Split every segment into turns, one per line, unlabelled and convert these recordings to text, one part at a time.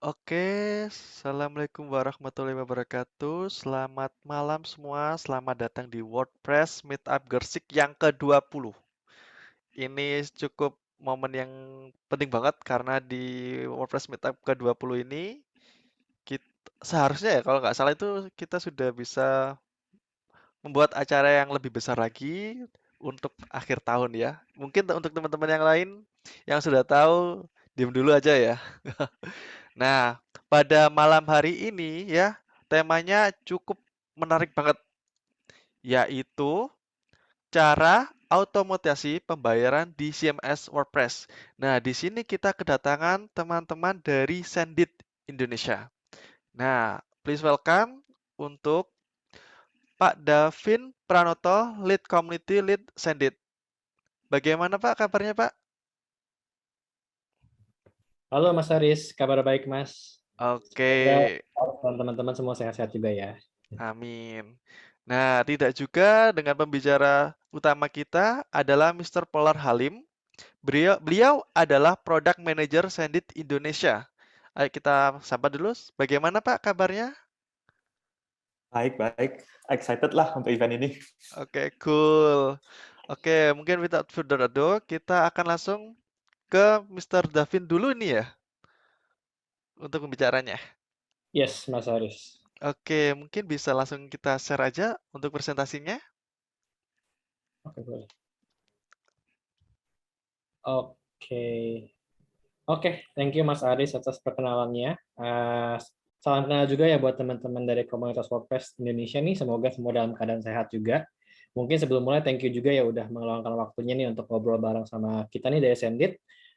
Oke, Assalamualaikum warahmatullahi wabarakatuh. Selamat malam semua, selamat datang di WordPress Meetup Gersik yang ke-20. Ini cukup momen yang penting banget karena di WordPress Meetup ke-20 ini kita, seharusnya ya kalau nggak salah itu kita sudah bisa membuat acara yang lebih besar lagi untuk akhir tahun ya. Mungkin untuk teman-teman yang lain yang sudah tahu, diam dulu aja ya. Nah, pada malam hari ini ya, temanya cukup menarik banget, yaitu cara otomatisasi pembayaran di CMS WordPress. Nah, di sini kita kedatangan teman-teman dari Sendit Indonesia. Nah, please welcome untuk Pak Davin Pranoto, Lead Community Lead Sendit. Bagaimana Pak kabarnya Pak?
Halo Mas Haris, kabar baik Mas.
Oke,
Semoga teman-teman semua sehat-sehat juga ya.
amin. Nah, tidak juga dengan pembicara utama kita adalah Mr. Polar Halim. Beliau adalah Product Manager Sendit Indonesia. Ayo kita sapa dulu. Bagaimana Pak kabarnya?
Baik, baik. Excited lah untuk event ini.
Oke, cool. Oke, mungkin without further ado, kita akan langsung ke Mr. Davin dulu nih ya untuk pembicaranya.
Yes, Mas Haris.
Oke, mungkin bisa langsung kita share aja untuk presentasinya.
Oke, boleh. Oke, oke. Thank you Mas Haris atas perkenalannya. Salam kenal juga ya buat teman-teman dari komunitas WordPress Indonesia nih. Semoga semua dalam keadaan sehat juga. Mungkin sebelum mulai, thank you juga ya udah meluangkan waktunya nih untuk ngobrol bareng sama kita nih dari Sendit.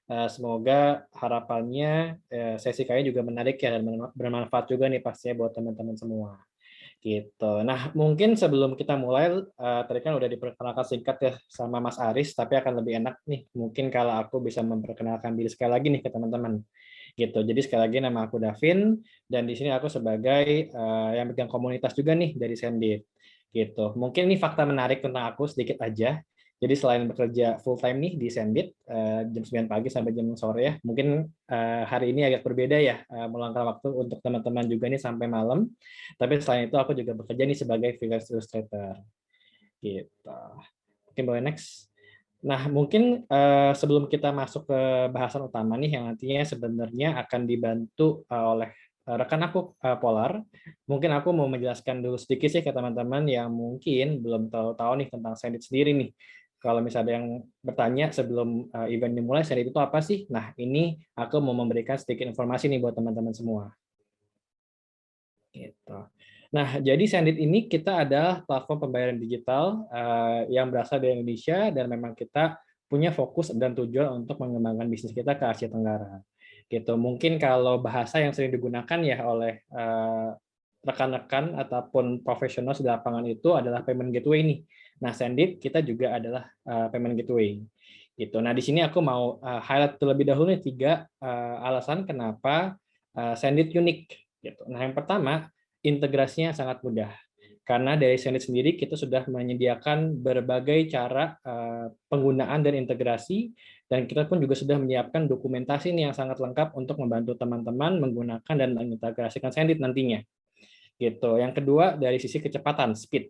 Semoga harapannya sesi kali juga menarik ya dan bermanfaat juga nih pastinya buat teman-teman semua. Gitu. Nah, mungkin sebelum kita mulai, tadi kan udah diperkenalkan singkat ya sama Mas Aris, tapi akan lebih enak nih, mungkin kalau aku bisa memperkenalkan diri sekali lagi nih ke teman-teman. Gitu. Jadi sekali lagi nama aku Davin, dan di sini aku sebagai yang pegang komunitas juga nih dari Sendit. Gitu. Mungkin ini fakta menarik tentang aku sedikit aja. Jadi selain bekerja full time nih di Sendit jam 9 pagi sampai jam sore ya, mungkin hari ini agak berbeda ya, meluangkan waktu untuk teman-teman juga nih sampai malam. Tapi selain itu aku juga bekerja nih sebagai freelance illustrator. Gitu. Oke, boleh next. Nah, mungkin sebelum kita masuk ke bahasan utama nih yang nantinya sebenarnya akan dibantu oleh rekan aku Polar. Mungkin aku mau menjelaskan dulu sedikit sih ke teman-teman yang mungkin belum tahu-tahu nih tentang Sendit sendiri nih. Kalau misalnya yang bertanya sebelum event dimulai, Sendit itu apa sih? Nah, ini aku mau memberikan sedikit informasi nih buat teman-teman semua. Gitu. Nah, jadi Sendit ini kita adalah platform pembayaran digital yang berasal dari Indonesia dan memang kita punya fokus dan tujuan untuk mengembangkan bisnis kita ke Asia Tenggara. Gitu. Mungkin kalau bahasa yang sering digunakan ya oleh rekan-rekan ataupun profesional di lapangan itu adalah payment gateway nih. Nah, Sendit kita juga adalah payment gateway. Gitu. Nah, di sini aku mau highlight terlebih dahulu nih 3 alasan kenapa Sendit unik. Gitu. Nah, yang pertama, integrasinya sangat mudah. Karena dari Sendit sendiri kita sudah menyediakan berbagai cara penggunaan dan integrasi, dan kita pun juga sudah menyiapkan dokumentasi yang sangat lengkap untuk membantu teman-teman menggunakan dan mengintegrasikan Sendit nantinya. Gitu. Yang kedua dari sisi kecepatan, speed.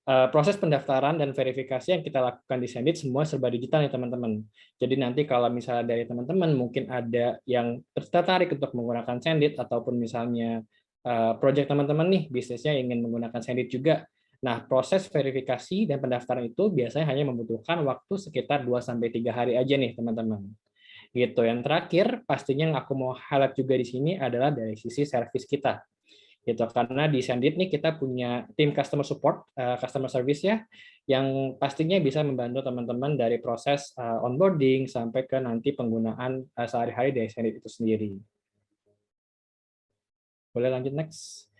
Proses pendaftaran dan verifikasi yang kita lakukan di Sendit semua serba digital ya teman-teman. Jadi nanti kalau misalnya dari teman-teman mungkin ada yang tertarik untuk menggunakan Sendit ataupun misalnya project teman-teman nih bisnisnya ingin menggunakan Sendit juga. Nah, proses verifikasi dan pendaftaran itu biasanya hanya membutuhkan waktu sekitar 2 sampai 3 hari aja nih teman-teman. Gitu. Yang terakhir, pastinya yang aku mau highlight juga di sini adalah dari sisi service kita gitu karena di Sendit nih kita punya tim customer support, customer service ya, yang pastinya bisa membantu teman-teman dari proses onboarding sampai ke nanti penggunaan sehari-hari dari Sendit itu sendiri. Boleh lanjut next.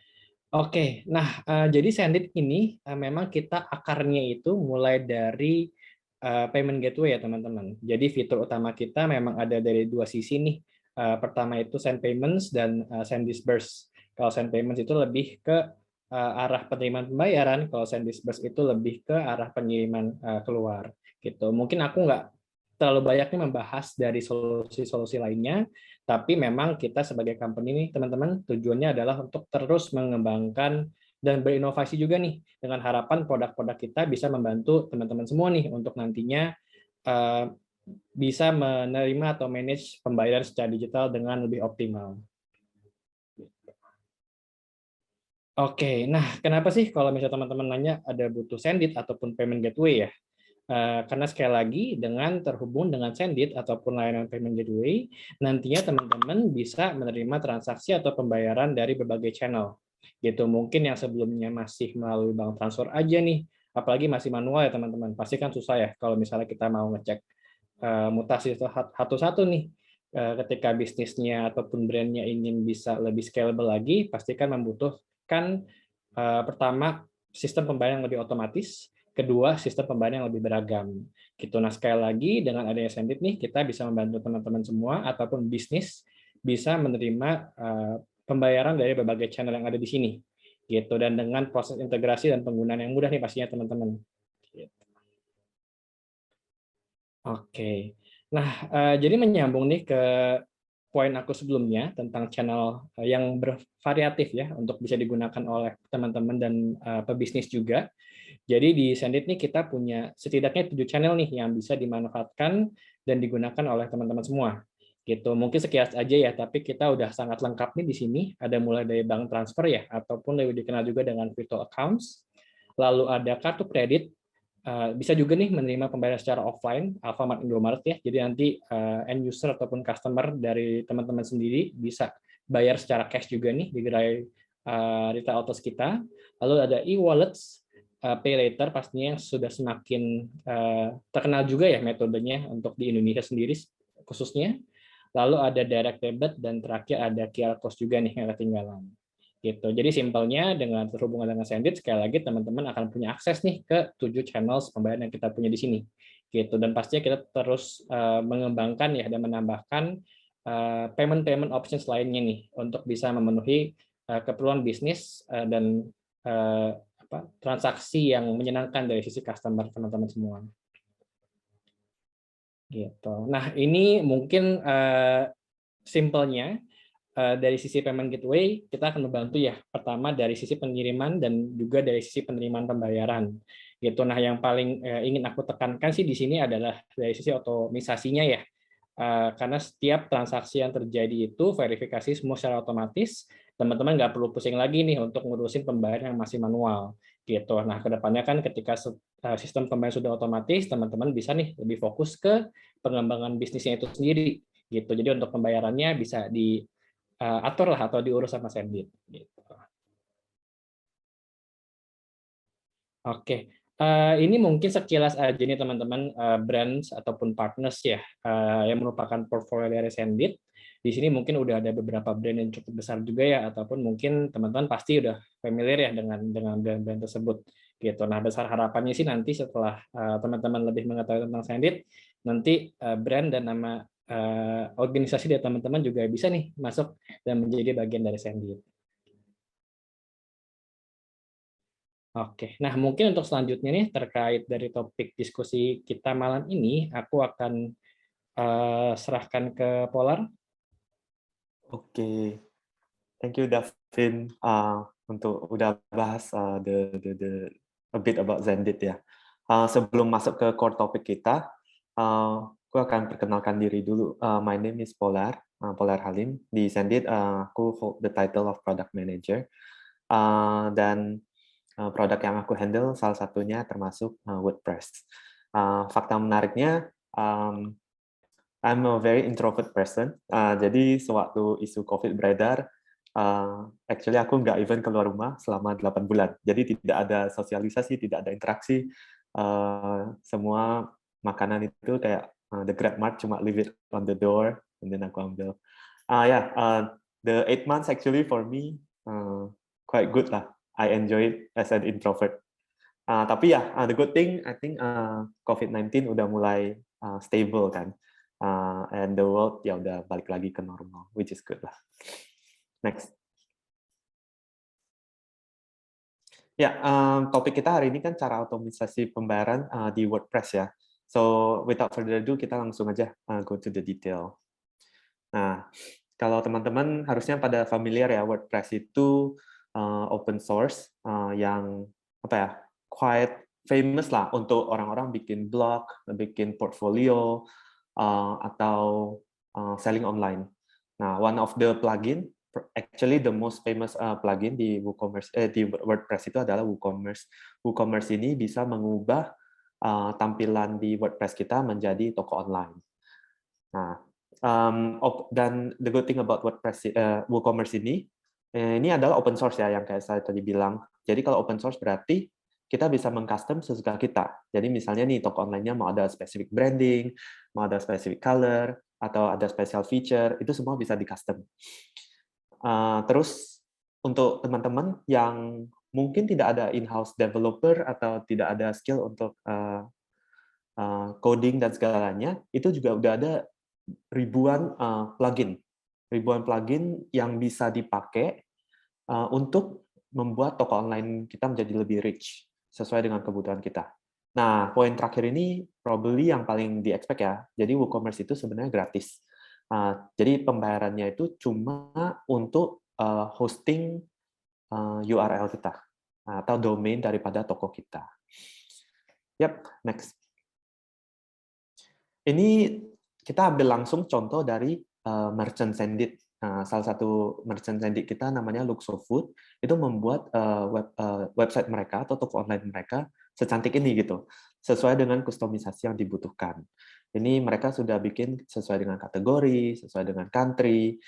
Oke, nah jadi Sendit ini memang kita akarnya itu mulai dari payment gateway ya teman-teman. Jadi fitur utama kita memang ada dari 2 sisi nih. Pertama itu send payments dan send disburse. Kalau send payments itu lebih ke arah penerimaan pembayaran, kalau send disburse itu lebih ke arah pengiriman keluar gitu. Mungkin aku nggak terlalu banyak nih membahas dari solusi-solusi lainnya, tapi memang kita sebagai company nih, teman-teman, tujuannya adalah untuk terus mengembangkan dan berinovasi juga nih, dengan harapan produk-produk kita bisa membantu teman-teman semua nih untuk nantinya eh, bisa menerima atau manage pembayaran secara digital dengan lebih optimal. Oke, nah kenapa sih kalau misalnya teman-teman nanya ada butuh Sendit ataupun payment gateway ya? Karena sekali lagi dengan terhubung dengan Sendit ataupun layanan payment gateway, nantinya teman-teman bisa menerima transaksi atau pembayaran dari berbagai channel. Gitu, mungkin yang sebelumnya masih melalui bank transfer aja nih, apalagi masih manual ya teman-teman. Pasti kan susah ya kalau misalnya kita mau ngecek mutasi satu-satu nih. Ketika bisnisnya ataupun brandnya ingin bisa lebih scalable lagi, pastikan membutuhkan pertama sistem pembayaran yang lebih otomatis, kedua sistem pembayaran yang lebih beragam. Gitu. Nah sekali lagi dengan adanya Sendit nih kita bisa membantu teman-teman semua ataupun bisnis bisa menerima pembayaran dari berbagai channel yang ada di sini. Gitu. Dan dengan proses integrasi dan penggunaan yang mudah nih pastinya teman-teman. Gitu. Oke. Nah, jadi menyambung nih ke poin aku sebelumnya tentang channel yang bervariatif ya untuk bisa digunakan oleh teman-teman dan pebisnis juga. Jadi di Sendit nih kita punya setidaknya 7 channel nih yang bisa dimanfaatkan dan digunakan oleh teman-teman semua. Gitu. Mungkin sekilas aja ya, tapi kita udah sangat lengkap nih di sini. Ada mulai dari bank transfer ya, ataupun lebih dikenal juga dengan virtual accounts. Lalu ada kartu kredit, bisa juga nih menerima pembayaran secara offline, Alfamart, Indomaret ya. Jadi nanti end user ataupun customer dari teman-teman sendiri bisa bayar secara cash juga nih di gerai retail autos kita. Lalu ada e-wallets, pay later pastinya yang sudah semakin terkenal juga ya metodenya untuk di Indonesia sendiri khususnya. Lalu ada direct debit dan terakhir ada QR code juga nih yang ketinggalan. Gitu. Jadi simpelnya dengan terhubungan dengan Sendit sekali lagi teman-teman akan punya akses nih ke 7 channel pembayaran yang kita punya di sini. Gitu. Dan pastinya kita terus mengembangkan ya dan menambahkan payment options lainnya nih untuk bisa memenuhi keperluan bisnis dan transaksi yang menyenangkan dari sisi customer teman-teman semua. Gitu. Nah, ini mungkin simpelnya dari sisi payment gateway kita akan membantu ya. Pertama dari sisi pengiriman dan juga dari sisi penerimaan pembayaran. Gitu. Nah, yang paling ingin aku tekankan sih di sini adalah dari sisi otomisasinya ya. Karena setiap transaksi yang terjadi itu verifikasi semua secara otomatis, teman-teman nggak perlu pusing lagi nih untuk ngurusin pembayaran yang masih manual. Gitu. Nah, kedepannya kan ketika sistem pembayaran sudah otomatis, teman-teman bisa nih lebih fokus ke pengembangan bisnisnya itu sendiri. Gitu. Jadi untuk pembayarannya bisa diatur lah atau diurus sama Sendit. Gitu. Oke, ini mungkin sekilas aja nih teman-teman brands ataupun partners ya yang merupakan portfolio dari Sendit. Di sini mungkin udah ada beberapa brand yang cukup besar juga ya, ataupun mungkin teman-teman pasti udah familiar ya dengan brand-brand tersebut. Gitu. Nah, besar harapannya sih nanti setelah teman-teman lebih mengetahui tentang Sendit, nanti brand dan nama organisasi dari teman-teman juga bisa nih masuk dan menjadi bagian dari Sendit. Oke, nah mungkin untuk selanjutnya nih terkait dari topik diskusi kita malam ini, aku akan serahkan ke Polar.
Oke, thank you Davin untuk udah bahas a bit about Zendit ya. Sebelum masuk ke core topik kita, aku akan perkenalkan diri dulu. My name is Polar, Polar Halim. Di Zendit, aku hold the title of Product Manager. Dan produk yang aku handle salah satunya termasuk WordPress. Fakta menariknya, I'm a very introvert person. Jadi sewaktu isu COVID beredar, actually aku nggak even keluar rumah selama 8 bulan. Jadi tidak ada sosialisasi, tidak ada interaksi. Semua makanan itu kayak the GrabMart cuma leave it on the door, and then aku ambil. The 8 months actually for me quite good lah. I enjoy it as an introvert. Tapi ya, the good thing I think COVID-19 udah mulai stable kan. And the world ya udah balik lagi ke normal, which is good lah. Next. Ya, topik kita hari ini kan cara otomisasi pembayaran di WordPress ya. So without further ado, kita langsung aja go to the detail. Nah, kalau teman-teman harusnya pada familiar ya, WordPress itu open source yang apa ya, quite famous lah untuk orang-orang bikin blog, bikin portfolio, atau selling online. Nah, one of the plugin, actually the most famous plugin di WooCommerce, di WordPress itu adalah WooCommerce. WooCommerce ini bisa mengubah tampilan di WordPress kita menjadi toko online. Nah, dan the good thing about WordPress, WooCommerce ini adalah open source ya, yang kayak saya tadi bilang. Jadi kalau open source berarti kita bisa mengcustom sesuka kita. Jadi misalnya nih toko online-nya mau ada specific branding, mau ada specific color, atau ada special feature, itu semua bisa di-custom. Terus untuk teman-teman yang mungkin tidak ada in-house developer atau tidak ada skill untuk coding dan segalanya, itu juga udah ada ribuan plugin yang bisa dipakai untuk membuat toko online kita menjadi lebih rich sesuai dengan kebutuhan kita. Nah, poin terakhir ini probably yang paling di-expect ya. Jadi WooCommerce itu sebenarnya gratis. Jadi pembayarannya itu cuma untuk hosting URL kita atau domain daripada toko kita. Yap, next. Ini kita ambil langsung contoh dari merchant Sendit. Salah satu merchant Sendit kita namanya Luxofood, itu membuat website mereka atau toko online mereka secantik ini gitu, sesuai dengan kustomisasi yang dibutuhkan. Ini mereka sudah bikin sesuai dengan kategori, sesuai dengan country,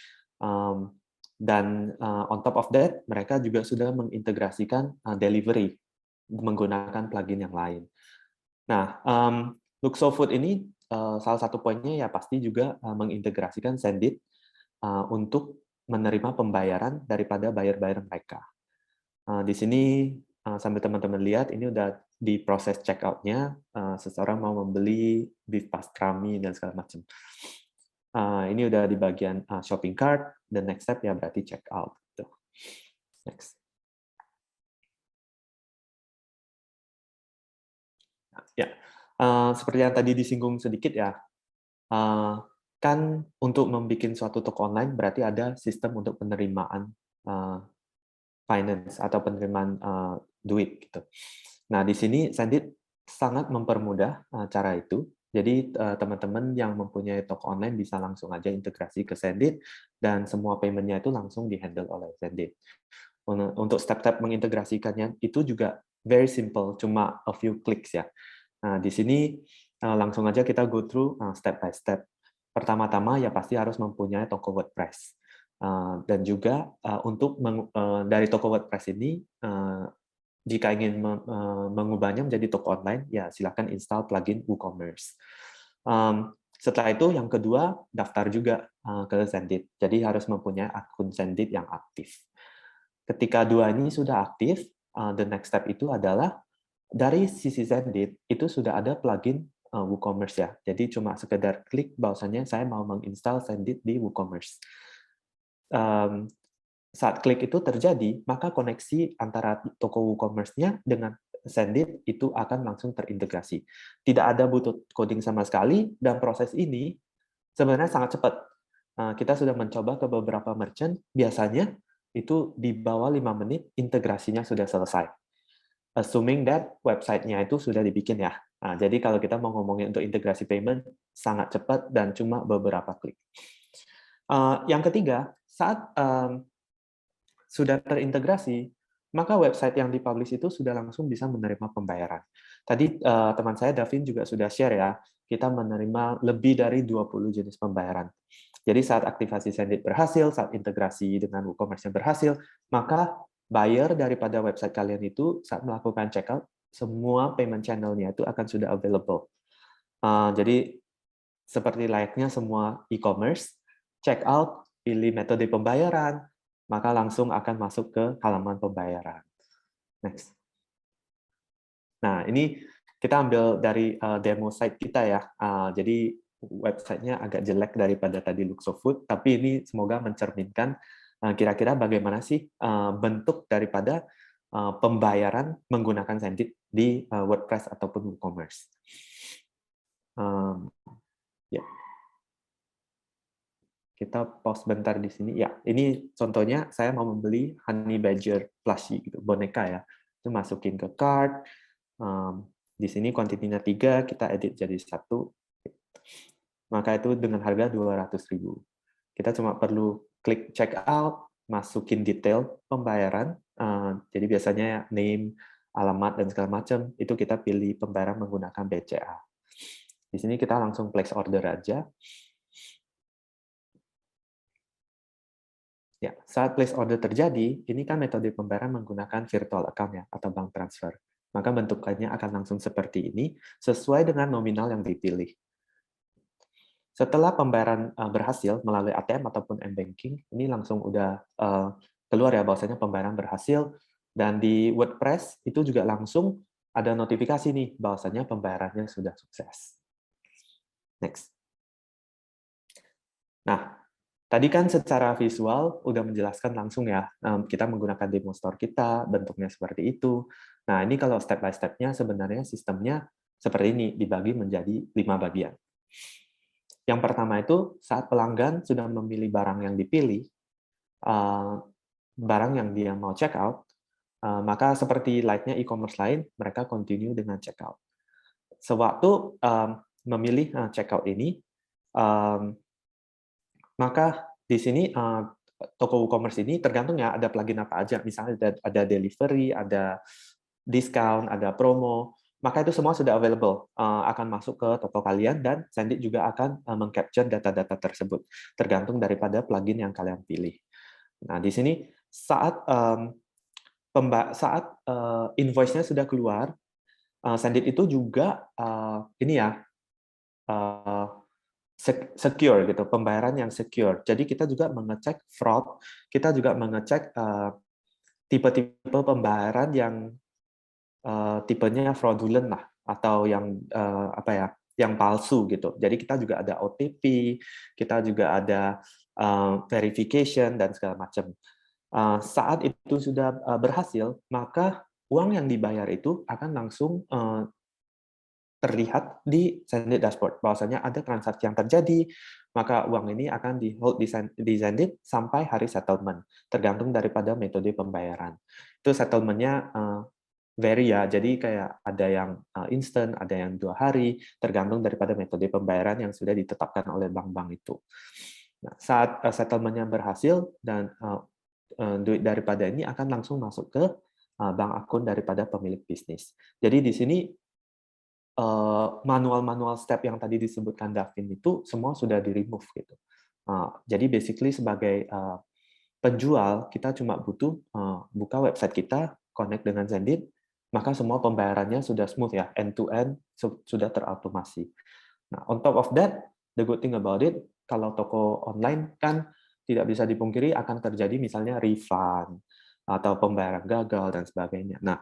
dan on top of that, mereka juga sudah mengintegrasikan delivery menggunakan plugin yang lain. Nah, Luxofood ini salah satu poinnya ya pasti juga mengintegrasikan Sendit untuk menerima pembayaran daripada buyer-buyer mereka. Di sini sambil teman-teman lihat, ini udah di proses checkout-nya, seseorang mau membeli beef pastrami dan segala macam. Ini udah di bagian shopping cart, dan next step ya berarti checkout. Next. Ya, seperti yang tadi disinggung sedikit ya, kan untuk membuat suatu toko online berarti ada sistem untuk penerimaan finance atau penerimaan duit gitu. Nah, di sini Sendit sangat mempermudah cara itu. Jadi teman-teman yang mempunyai toko online bisa langsung aja integrasi ke Sendit dan semua payment-nya itu langsung di-handle oleh Sendit. Untuk step-step mengintegrasikannya itu juga very simple, cuma a few clicks ya. Nah, di sini langsung aja kita go through step by step. Pertama-tama ya pasti harus mempunyai toko WordPress. Dan juga untuk dari toko WordPress ini, jika ingin mengubahnya menjadi toko online, ya silakan install plugin WooCommerce. Setelah itu yang kedua, daftar juga ke Sendit. Jadi harus mempunyai akun Sendit yang aktif. Ketika dua ini sudah aktif, the next step itu adalah dari sisi Sendit itu sudah ada plugin WooCommerce ya. Jadi cuma sekedar klik bahwasannya saya mau menginstal Sendit di WooCommerce. Saat klik itu terjadi, maka koneksi antara toko WooCommerce-nya dengan Sendit itu akan langsung terintegrasi. Tidak ada butuh coding sama sekali, dan proses ini sebenarnya sangat cepat. Kita sudah mencoba ke beberapa merchant, biasanya itu di bawah 5 menit integrasinya sudah selesai. Assuming that website-nya itu sudah dibikin ya. Nah, jadi kalau kita mau ngomongin untuk integrasi payment, sangat cepat dan cuma beberapa klik. Yang ketiga, saat sudah terintegrasi, maka website yang dipublish itu sudah langsung bisa menerima pembayaran. Tadi teman saya Davin juga sudah share ya, kita menerima lebih dari 20 jenis pembayaran. Jadi saat aktivasi Sendit berhasil, saat integrasi dengan WooCommerce berhasil, maka buyer daripada website kalian itu saat melakukan checkout, semua payment channel-nya itu akan sudah available. Jadi seperti layaknya semua e-commerce, checkout, pilih metode pembayaran, maka langsung akan masuk ke halaman pembayaran. Next. Nah, ini kita ambil dari demo site kita ya. Jadi websitenya agak jelek daripada tadi Luxofood, tapi ini semoga mencerminkan kira-kira bagaimana sih bentuk daripada pembayaran menggunakan Sendit di WordPress ataupun WooCommerce. Ya, kita pause bentar di sini. Ya, ini contohnya saya mau membeli Honey Badger plushie gitu, boneka ya. Itu masukin ke cart. Di sini kuantitinya 3, kita edit jadi 1. Maka itu dengan harga 200.000. Kita cuma perlu klik check out, masukin detail pembayaran. Jadi biasanya name, alamat, dan segala macam. Itu kita pilih pembayaran menggunakan BCA. Di sini kita langsung place order aja. Ya, saat place order terjadi, ini kan metode pembayaran menggunakan virtual account ya, atau bank transfer. Maka bentukannya akan langsung seperti ini, sesuai dengan nominal yang dipilih. Setelah pembayaran berhasil melalui ATM ataupun m-banking, ini langsung udah keluar ya bahwasanya pembayaran berhasil, dan di WordPress itu juga langsung ada notifikasi nih bahwasanya pembayarannya sudah sukses. Next. Nah, tadi kan secara visual udah menjelaskan langsung ya, kita menggunakan demo store kita, bentuknya seperti itu. Nah, ini kalau step by step-nya sebenarnya sistemnya seperti ini, dibagi menjadi 5 bagian. Yang pertama itu saat pelanggan sudah memilih barang yang dipilih, barang yang dia mau check out, maka seperti layaknya e-commerce lain, mereka continue dengan check out. Sewaktu memilih check out ini, maka di sini toko e-commerce ini tergantung ya ada plugin apa aja. Misalnya ada delivery, ada discount, ada promo, maka itu semua sudah available, akan masuk ke toko kalian, dan Sendit juga akan mengcapture data-data tersebut, tergantung daripada plugin yang kalian pilih. Nah, di sini saat invoice-nya sudah keluar, Sendit itu juga ini ya, secure gitu, pembayaran yang secure. Jadi kita juga mengecek fraud, kita juga mengecek tipe-tipe pembayaran yang tipenya fraudulent lah, atau yang apa ya, yang palsu gitu. Jadi kita juga ada OTP, kita juga ada verification dan segala macam. Saat itu sudah berhasil, maka uang yang dibayar itu akan langsung terlihat di Sendit dashboard, bahwasanya ada transaksi yang terjadi, maka uang ini akan di-hold di Sendit sampai hari settlement, tergantung daripada metode pembayaran. Itu settlement-nya vary ya, jadi kayak ada yang instant, ada yang 2 hari, tergantung daripada metode pembayaran yang sudah ditetapkan oleh bank-bank itu. Nah, saat settlement-nya berhasil, dan duit daripada ini akan langsung masuk ke bank akun daripada pemilik bisnis. Jadi di sini manual-manual step yang tadi disebutkan Davin itu semua sudah di-remove gitu. Jadi basically sebagai penjual, kita cuma butuh buka website kita, connect dengan Sendit, maka semua pembayarannya sudah smooth ya, end-to-end sudah terautomasi. Nah, on top of that, the good thing about it, kalau toko online kan tidak bisa dipungkiri akan terjadi misalnya refund, atau pembayaran gagal, dan sebagainya. Nah,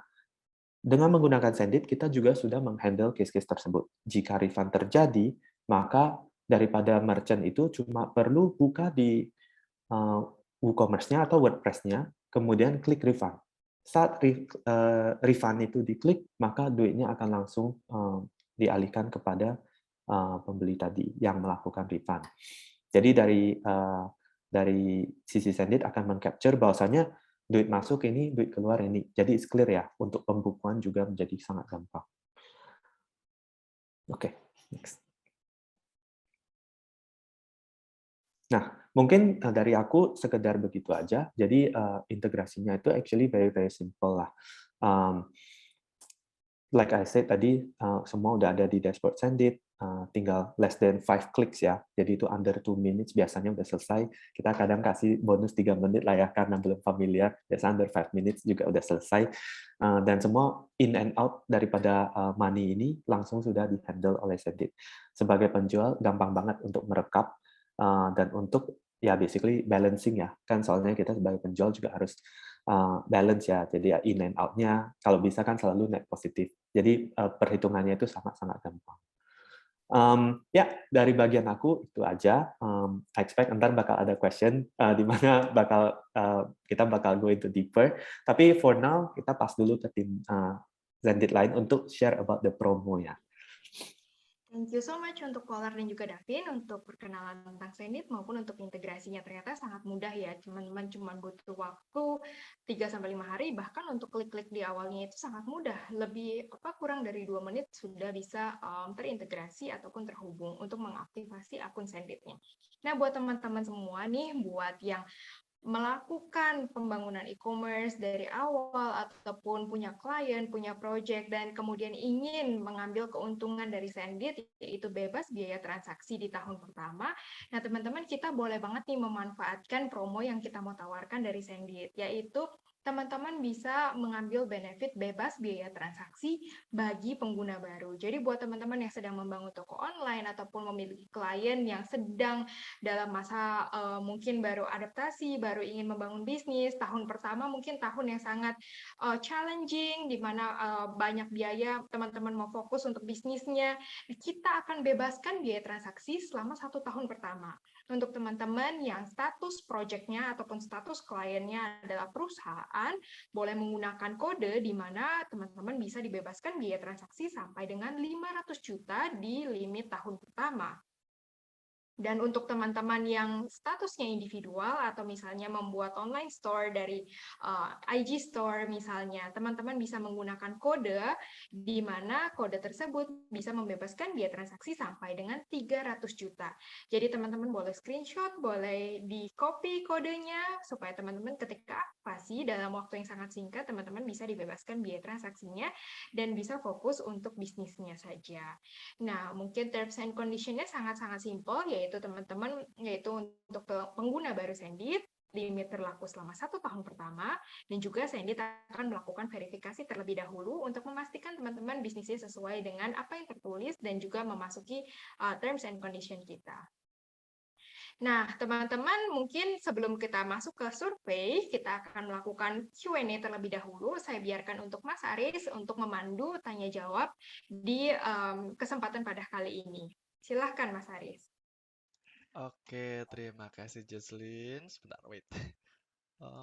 dengan menggunakan Sendit, kita juga sudah menghandle case-case tersebut. Jika refund terjadi, maka daripada merchant itu cuma perlu buka di WooCommerce-nya atau WordPress-nya, kemudian klik refund. Saat refund itu diklik, maka duitnya akan langsung dialihkan kepada pembeli tadi yang melakukan refund. Jadi dari sisi Sendit akan meng-capture bahwasanya duit masuk ini, duit keluar ini. Jadi it's clear ya, untuk pembukuan juga menjadi sangat gampang. Oke, next. Nah, mungkin dari aku sekedar begitu aja. Jadi integrasinya itu actually very very simple lah. Like I said tadi, semua udah ada di dashboard Sendit, tinggal less than 5 clicks ya. Jadi itu under 2 minutes biasanya udah selesai. Kita kadang kasih bonus 3 menit lah ya, karena belum familiar. Biasa under 5 minutes juga udah selesai. Dan semua in and out daripada money ini langsung sudah di-handle oleh Sendit. Sebagai penjual, gampang banget untuk merekap, dan untuk ya basically balancing ya. Kan soalnya kita sebagai penjual juga harus balance ya, jadi in and out-nya kalau bisa kan selalu net positif. Jadi perhitungannya itu sangat-sangat gampang. Ya, dari bagian aku itu aja. I expect ntar bakal ada question di mana kita bakal go into deeper. Tapi for now kita pas dulu ke tim Sendit lain untuk share about the promo ya.
Thank you so much untuk Polar dan juga Davin untuk perkenalan tentang Sendit maupun untuk integrasinya. Ternyata sangat mudah ya, teman-teman cuma butuh waktu 3-5 hari, bahkan untuk klik-klik di awalnya itu sangat mudah. Lebih kurang dari 2 menit sudah bisa terintegrasi ataupun terhubung untuk mengaktifasi akun Senditnya. Nah, buat teman-teman semua nih, buat yang melakukan pembangunan e-commerce dari awal ataupun punya klien, punya project, dan kemudian ingin mengambil keuntungan dari Sendit, yaitu bebas biaya transaksi di tahun pertama. Nah, teman-teman, kita boleh banget nih memanfaatkan promo yang kita mau tawarkan dari Sendit, yaitu teman-teman bisa mengambil benefit bebas biaya transaksi bagi pengguna baru. Jadi buat teman-teman yang sedang membangun toko online ataupun memiliki klien yang sedang dalam masa mungkin baru adaptasi, baru ingin membangun bisnis, tahun pertama mungkin tahun yang sangat challenging, di mana banyak biaya, teman-teman mau fokus untuk bisnisnya, kita akan bebaskan biaya transaksi selama 1 tahun pertama. Untuk teman-teman yang status project-nya ataupun status kliennya adalah perusahaan, boleh menggunakan kode di mana teman-teman bisa dibebaskan biaya transaksi sampai dengan 500 juta di limit tahun pertama. Dan untuk teman-teman yang statusnya individual atau misalnya membuat online store dari IG Store misalnya, teman-teman bisa menggunakan kode di mana kode tersebut bisa membebaskan biaya transaksi sampai dengan 300 juta. Jadi teman-teman boleh screenshot, boleh di-copy kodenya supaya teman-teman ketika aktivasi dalam waktu yang sangat singkat, teman-teman bisa dibebaskan biaya transaksinya dan bisa fokus untuk bisnisnya saja. Nah, mungkin terms and condition-nya sangat-sangat simpel, yaitu teman-teman, yaitu untuk pengguna baru Sendit, limit berlaku selama 1 tahun pertama, dan juga Sendit akan melakukan verifikasi terlebih dahulu untuk memastikan teman-teman bisnisnya sesuai dengan apa yang tertulis dan juga memasuki terms and condition kita. Nah, teman-teman, mungkin sebelum kita masuk ke survei, kita akan melakukan Q&A terlebih dahulu. Saya biarkan untuk Mas Aris untuk memandu tanya-jawab di kesempatan pada kali ini. Silahkan, Mas Aris.
Oke, terima kasih Jocelyn. Sebentar, wait.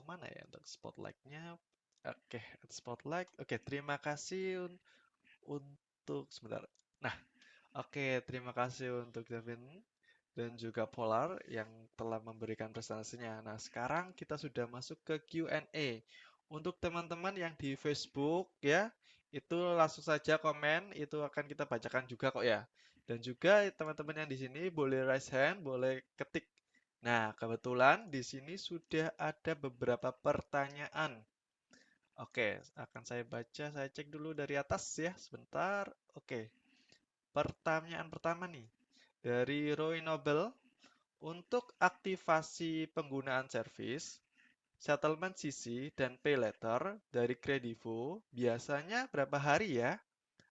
Mana ya untuk spotlight-nya? Oke, spotlight. Oke, terima kasih untuk sebentar. Nah, oke, terima kasih untuk Davin dan juga Polar yang telah memberikan presentasinya. Nah, sekarang kita sudah masuk ke Q&A. Untuk teman-teman yang di Facebook ya, itu langsung saja komen, itu akan kita bacakan juga kok ya. Dan juga teman-teman yang di sini boleh raise hand, boleh ketik. Nah, kebetulan di sini sudah ada beberapa pertanyaan. Oke, akan saya baca, saya cek dulu dari atas ya, sebentar. Oke, pertanyaan pertama nih, dari Roy Nobel. Untuk aktivasi penggunaan servis, settlement CC, dan pay letter dari Kredivo biasanya berapa hari ya?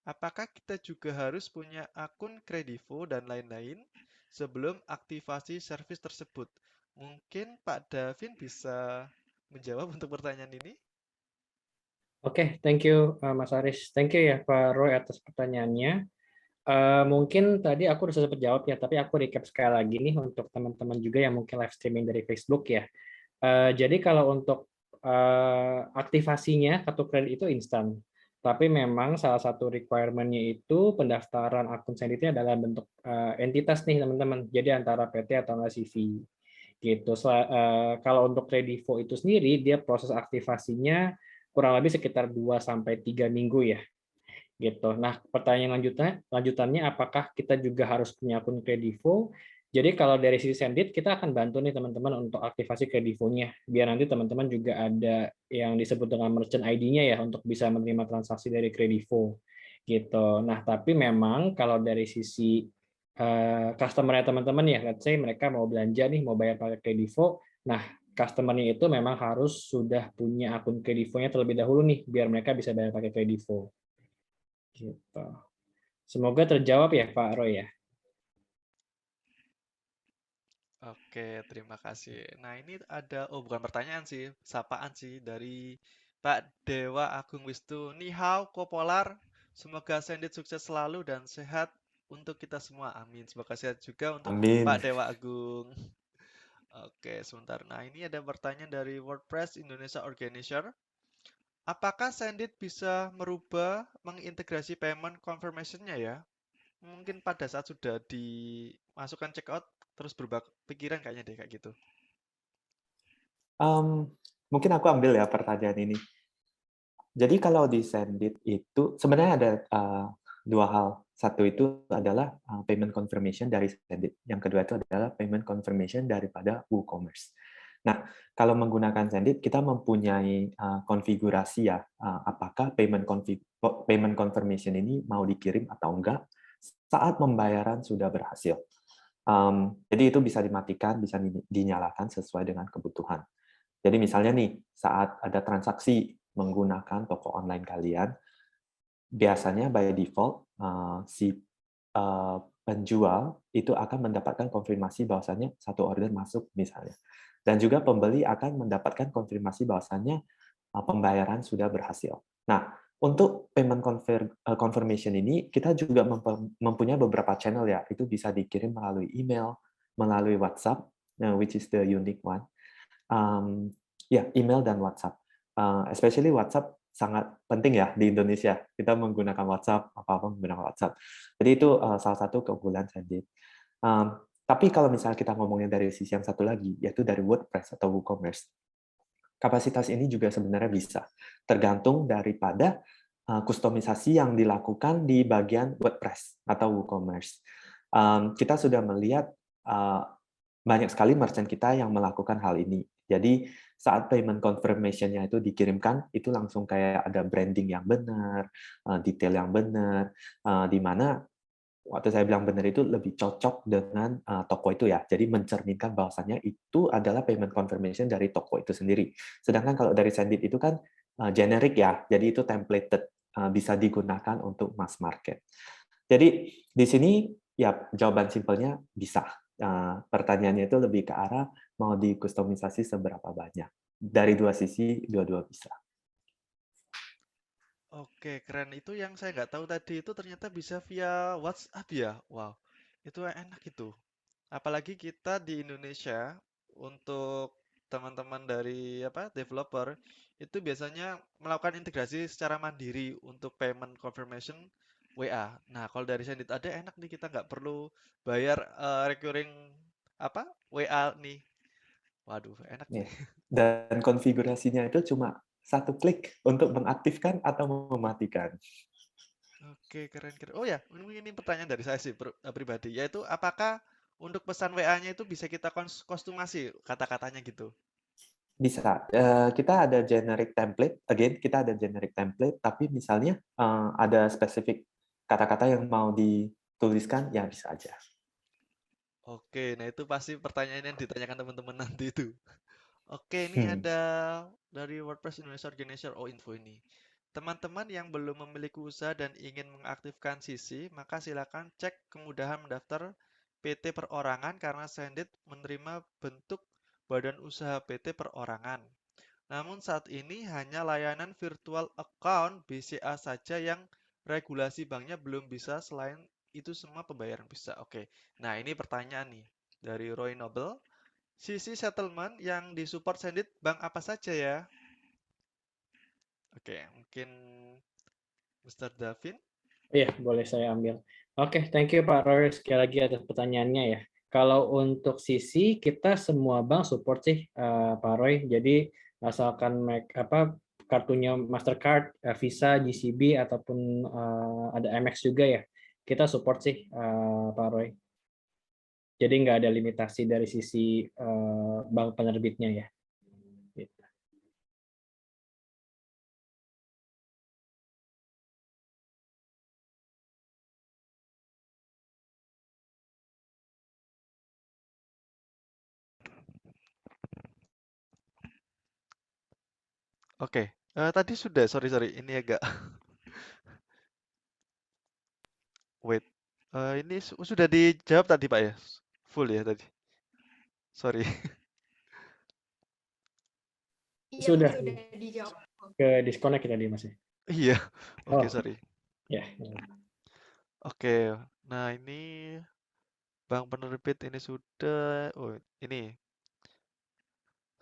Apakah kita juga harus punya akun Kredivo dan lain-lain sebelum aktivasi servis tersebut? Mungkin Pak Davin bisa menjawab untuk pertanyaan ini?
Oke, thank you Mas Aris. Thank you ya Pak Roy atas pertanyaannya. Mungkin tadi aku udah sempat jawab ya, tapi aku recap sekali lagi nih untuk teman-teman juga yang mungkin live streaming dari Facebook ya. Jadi kalau untuk aktivasinya kartu kredit itu instan, tapi memang salah satu requirement-nya itu pendaftaran akun Senditnya adalah bentuk entitas nih teman-teman. Jadi antara PT atau nggak CV gitu. Kalau untuk Kredivo itu sendiri, dia proses aktivasinya kurang lebih sekitar 2-3 minggu ya gitu. Nah, pertanyaan lanjutannya apakah kita juga harus punya akun Kredivo? Jadi kalau dari sisi Sendit kita akan bantu nih teman-teman untuk aktivasi Kredivo-nya biar nanti teman-teman juga ada yang disebut dengan merchant ID-nya ya untuk bisa menerima transaksi dari Kredivo gitu. Nah, tapi memang kalau dari sisi customer-nya teman-teman ya, let's say mereka mau belanja nih, mau bayar pakai Kredivo, nah customer-nya itu memang harus sudah punya akun Kredivo-nya terlebih dahulu nih biar mereka bisa bayar pakai Kredivo. Gitu. Semoga terjawab ya Pak Roy ya.
Oke, terima kasih. Nah, ini ada, oh bukan pertanyaan sih, sapaan sih dari Pak Dewa Agung Wistu. Ni hao, Kopolar. Semoga Sendit sukses selalu dan sehat untuk kita semua. Amin. Semoga sehat juga untuk
Amin.
Pak Dewa Agung. Oke, sebentar. Nah, ini ada pertanyaan dari WordPress Indonesia Organizer. Apakah Sendit bisa merubah mengintegrasi payment confirmation-nya ya? mungkin pada saat sudah dimasukkan checkout terus berubah pikiran kayaknya deh kayak gitu.
Mungkin aku ambil ya pertanyaan ini. Jadi kalau di Sendit itu sebenarnya ada dua hal. Satu itu adalah payment confirmation dari Sendit. Yang kedua itu adalah payment confirmation daripada WooCommerce. Nah, kalau menggunakan Sendit, kita mempunyai konfigurasi ya, apakah payment confirmation ini mau dikirim atau enggak saat pembayaran sudah berhasil. Jadi itu bisa dimatikan, bisa dinyalakan sesuai dengan kebutuhan. Jadi misalnya nih, saat ada transaksi menggunakan toko online kalian, biasanya by default si penjual itu akan mendapatkan konfirmasi bahwasannya satu order masuk misalnya. Dan juga pembeli akan mendapatkan konfirmasi bahwasannya pembayaran sudah berhasil. Nah, untuk payment confirmation ini kita juga mempunyai beberapa channel ya. Itu bisa dikirim melalui email, melalui WhatsApp, which is the unique one. Ya, email dan WhatsApp. Especially WhatsApp sangat penting ya di Indonesia. Kita menggunakan WhatsApp, apa-apa menggunakan WhatsApp. Jadi itu salah satu keunggulan Sendit. Tapi kalau misalnya kita ngomongin dari sisi yang satu lagi, yaitu dari WordPress atau WooCommerce, kapasitas ini juga sebenarnya bisa. Tergantung daripada kustomisasi yang dilakukan di bagian WordPress atau WooCommerce. Kita sudah melihat banyak sekali merchant kita yang melakukan hal ini. Jadi saat payment confirmation-nya itu dikirimkan, itu langsung kayak ada branding yang benar, detail yang benar, di mana waktu saya bilang benar itu lebih cocok dengan toko itu ya. Jadi mencerminkan bahwasannya itu adalah payment confirmation dari toko itu sendiri. Sedangkan kalau dari Sendit itu kan generic ya, jadi itu templated, bisa digunakan untuk mass market. Jadi di sini ya jawaban simpelnya bisa. Pertanyaannya itu lebih ke arah mau dikustomisasi seberapa banyak. Dari dua sisi, dua-dua bisa.
Oke, keren. Itu yang saya nggak tahu tadi itu ternyata bisa via WhatsApp ya. Wow, itu enak itu. Apalagi kita di Indonesia untuk teman-teman dari apa developer itu biasanya melakukan integrasi secara mandiri untuk payment confirmation WA. Nah, kalau dari Sendit ada enak nih kita nggak perlu bayar recurring apa WA nih. Waduh, enak nih.
Ya. Dan konfigurasinya itu cuma satu klik untuk mengaktifkan atau mematikan.
Oke, keren-keren. Oh ya, ini pertanyaan dari saya sih pribadi, yaitu apakah untuk pesan WA-nya itu bisa kita kostumasi kata-katanya gitu?
Bisa. Kita ada generic template. Again, kita ada generic template, tapi misalnya ada spesifik kata-kata yang mau dituliskan, ya bisa aja.
Oke, nah itu pasti pertanyaan yang ditanyakan teman-teman nanti itu. Oke, ini
Hmm.
ada dari WordPress Indonesia Organizer. Oh, info ini. Teman-teman yang belum memiliki usaha dan ingin mengaktifkan sisi, maka silakan cek kemudahan mendaftar PT perorangan karena Sendit menerima bentuk badan usaha PT perorangan. Namun saat ini hanya layanan virtual account BCA saja yang regulasi banknya belum bisa, selain itu semua pembayaran bisa. Oke, nah ini pertanyaan nih dari Roy Noble. Sisi settlement yang disupport Sendit bank apa saja ya? Oke, mungkin Mr. Davin.
Iya, boleh saya ambil. Oke, thank you Pak Roy sekali lagi atas pertanyaannya ya. Kalau untuk sisi kita semua bank support sih Pak Roy. Jadi asalkan kartunya Mastercard, Visa, GCB ataupun ada Amex juga ya. Kita support sih Pak Roy. Jadi nggak ada limitasi dari sisi bank penerbitnya ya. Gitu.
Oke, tadi sudah, sorry, ini agak wait. Ini sudah dijawab tadi Pak ya? Full ya tadi. Sorry.
Iya,
Sudah
sudah dijawab.
ke disconnect tadi Mas.
Iya. Oke,
Oh,
sorry.
ya.
Oke. Nah, ini bank penerbit ini sudah. Oh, ini.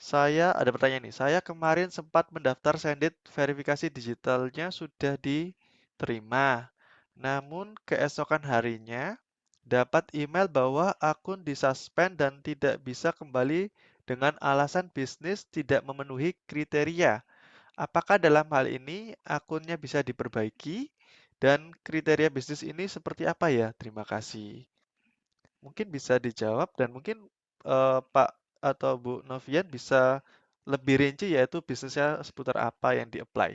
Saya ada pertanyaan nih. Saya kemarin sempat mendaftar Sendit, verifikasi digitalnya sudah diterima. Namun keesokan harinya dapat email bahwa akun disuspend dan tidak bisa kembali dengan alasan bisnis tidak memenuhi kriteria. Apakah dalam hal ini akunnya bisa diperbaiki dan kriteria bisnis ini seperti apa ya? Terima kasih. Mungkin bisa dijawab dan mungkin Pak atau Bu Novian bisa lebih rinci yaitu bisnisnya seputar apa yang di-apply.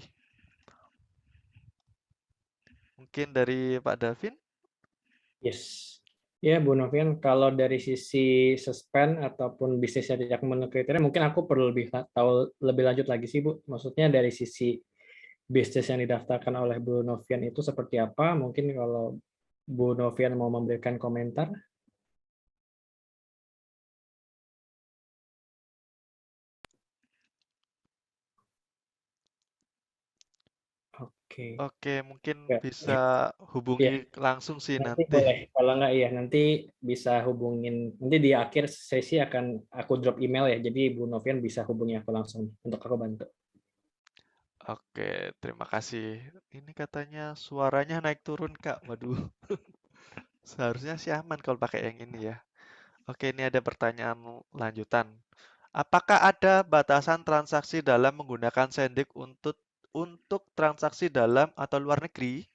Mungkin dari Pak Davin?
Yes. Ya, Bu Novian, kalau dari sisi suspend ataupun bisnisnya tidak memenuhi kriteria, mungkin aku perlu tahu lebih lanjut lagi sih, Bu. Maksudnya dari sisi bisnis yang didaftarkan oleh Bu Novian itu seperti apa? Mungkin kalau Bu Novian mau memberikan komentar. Oke.
Oke, mungkin
Ya,
bisa
ya.
hubungi langsung sih
Nanti
nanti.
boleh. Kalau enggak, ya nanti bisa hubungin. Nanti di akhir sesi akan aku drop email ya. Jadi Bu Novian bisa hubungi aku langsung untuk aku bantu.
Oke, terima kasih. Ini katanya suaranya naik turun, Kak. Waduh, seharusnya sih aman kalau pakai yang ini ya. Oke, ini ada pertanyaan lanjutan. Apakah ada batasan transaksi dalam menggunakan Sendik untuk transaksi dalam atau luar negeri?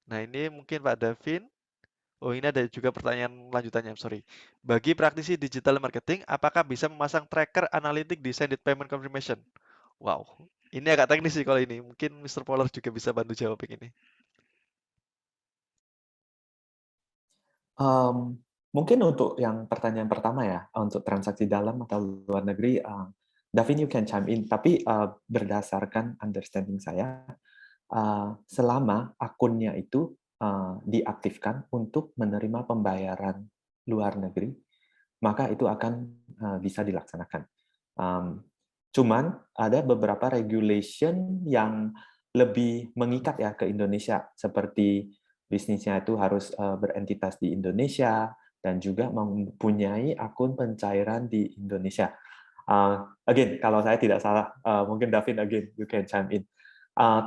Nah, ini mungkin Pak Davin. Oh, ini ada juga pertanyaan lanjutannya, sorry. Bagi praktisi digital marketing, apakah bisa memasang tracker analitik di Sendit Payment Confirmation? Wow, ini agak teknis sih kalau ini. Mungkin Mr. Polar juga bisa bantu jawab yang ini.
Mungkin untuk yang pertanyaan pertama ya, untuk transaksi dalam atau luar negeri, Davin you can chime in. Tapi berdasarkan understanding saya, selama akunnya itu diaktifkan untuk menerima pembayaran luar negeri, maka itu akan bisa dilaksanakan. Cuman ada beberapa regulation yang lebih mengikat ya ke Indonesia, seperti bisnisnya itu harus berentitas di Indonesia dan juga mempunyai akun pencairan di Indonesia. Again, kalau saya tidak salah, mungkin Davin again you can chime in.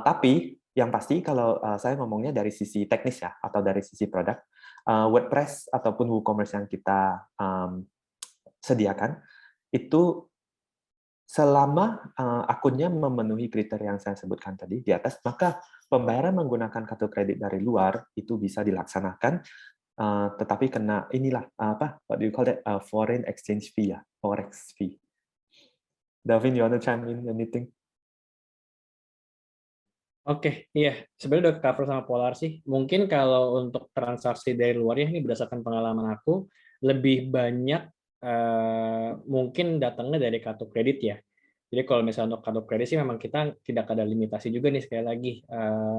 Tapi yang pasti kalau saya ngomongnya dari sisi teknis ya, atau dari sisi produk, WordPress ataupun WooCommerce yang kita sediakan itu selama akunnya memenuhi kriteria yang saya sebutkan tadi di atas, maka pembayaran menggunakan kartu kredit dari luar itu bisa dilaksanakan, tetapi kena inilah what do you call that, foreign exchange fee ya, forex fee. Davin, you want to chime in anything?
Oke, iya. Sebenarnya udah cover sama Polar sih. Mungkin kalau untuk transaksi dari luar ya, ini berdasarkan pengalaman aku, lebih banyak mungkin datangnya dari kartu kredit ya. Jadi kalau misalnya untuk kartu kredit sih memang kita tidak ada limitasi juga nih, sekali lagi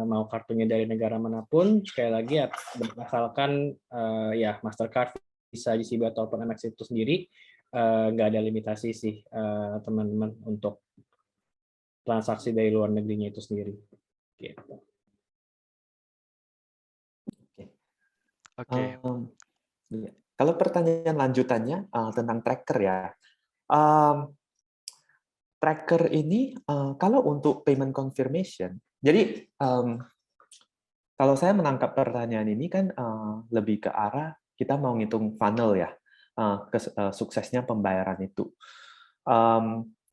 mau kartunya dari negara manapun, sekali lagi ya, asalkan ya Mastercard, Visa, GCB ataupun Amex itu sendiri nggak ada limitasi sih teman-teman untuk transaksi dari luar negerinya itu sendiri. Gitu.
Oke,
Kalau pertanyaan lanjutannya tentang tracker ya, tracker ini kalau untuk payment confirmation, jadi kalau saya menangkap pertanyaan ini kan lebih ke arah kita mau ngitung funnel ya, suksesnya pembayaran itu.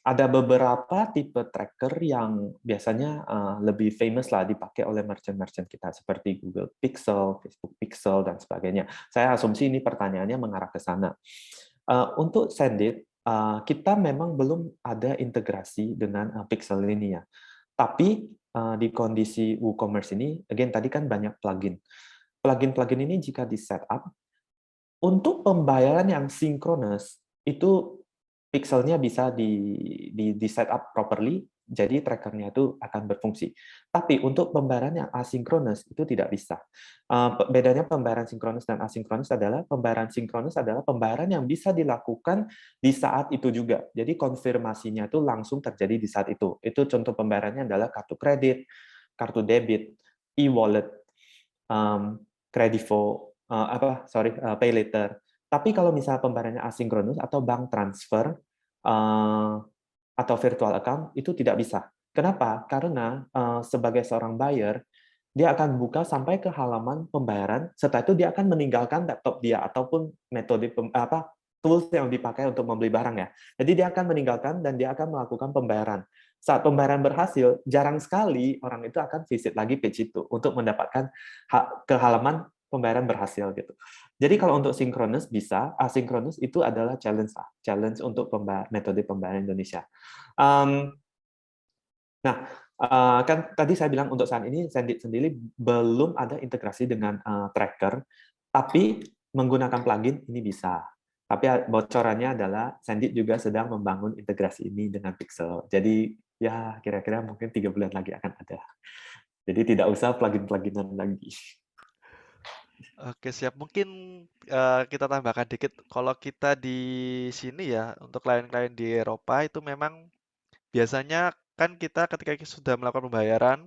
Ada beberapa tipe tracker yang biasanya lebih famous lah dipakai oleh merchant-merchant kita, seperti Google Pixel, Facebook Pixel, dan sebagainya. Saya asumsi ini pertanyaannya mengarah ke sana. Untuk Sendit, kita memang belum ada integrasi dengan Pixel ini ya. Tapi di kondisi WooCommerce ini, again tadi kan banyak plugin. Plugin-plugin ini jika di setup, untuk pembayaran yang sinkronus, itu pixelnya bisa di setup properly, jadi trackernya itu akan berfungsi. Tapi untuk pembayaran yang asinkronus itu tidak bisa. Bedanya pembayaran sinkronus dan asinkronus adalah pembayaran yang bisa dilakukan di saat itu juga. Jadi konfirmasinya itu langsung terjadi di saat itu. Itu contoh pembayarannya adalah kartu kredit, kartu debit, e-wallet, Kredivo, pay later. Tapi kalau misalnya pembayarannya asinkronus atau bank transfer atau virtual account itu tidak bisa. Kenapa? Karena sebagai seorang buyer dia akan buka sampai ke halaman pembayaran. Setelah itu dia akan meninggalkan laptop dia ataupun metode tools yang dipakai untuk membeli barang ya. Jadi dia akan meninggalkan dan dia akan melakukan pembayaran. Saat pembayaran berhasil, jarang sekali orang itu akan visit lagi page itu untuk mendapatkan ke halaman pembayaran berhasil gitu. Jadi kalau untuk sinkronus bisa, asinkronus itu adalah challenge untuk metode pembayaran Indonesia. Nah, kan tadi saya bilang untuk saat ini Sendit sendiri belum ada integrasi dengan tracker, tapi menggunakan plugin ini bisa. Tapi bocorannya adalah Sendit juga sedang membangun integrasi ini dengan Pixel. Jadi ya kira-kira mungkin 3 bulan lagi akan ada. Jadi tidak usah plugin-pluginan lagi.
Oke, siap. Mungkin kita tambahkan dikit. Kalau kita di sini ya, untuk klien-klien di Eropa itu memang biasanya kan kita ketika kita sudah melakukan pembayaran,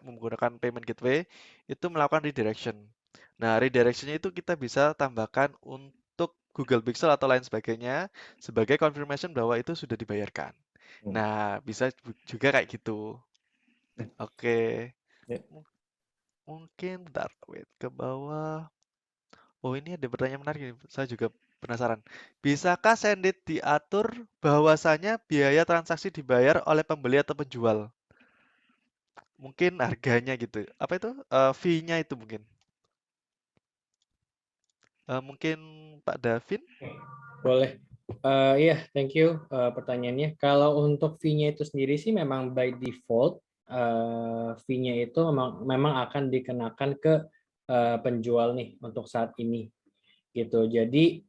menggunakan payment gateway, itu melakukan redirection. Nah, redirectionnya itu kita bisa tambahkan untuk Google Pixel atau lain sebagainya sebagai confirmation bahwa itu sudah dibayarkan. Nah, bisa juga kayak gitu. Oke.
Ya.
Mungkin, bentar, wait, ke bawah. Oh, ini ada pertanyaan menarik nih. Saya juga penasaran. Bisakah Sendit diatur bahwasanya biaya transaksi dibayar oleh pembeli atau penjual? Mungkin harganya gitu. Apa itu? Fee-nya itu mungkin. Mungkin Pak Davin?
Boleh. Iya, thank you pertanyaannya. Kalau untuk fee-nya itu sendiri sih memang by default fee-nya itu memang akan dikenakan ke penjual nih untuk saat ini gitu. Jadi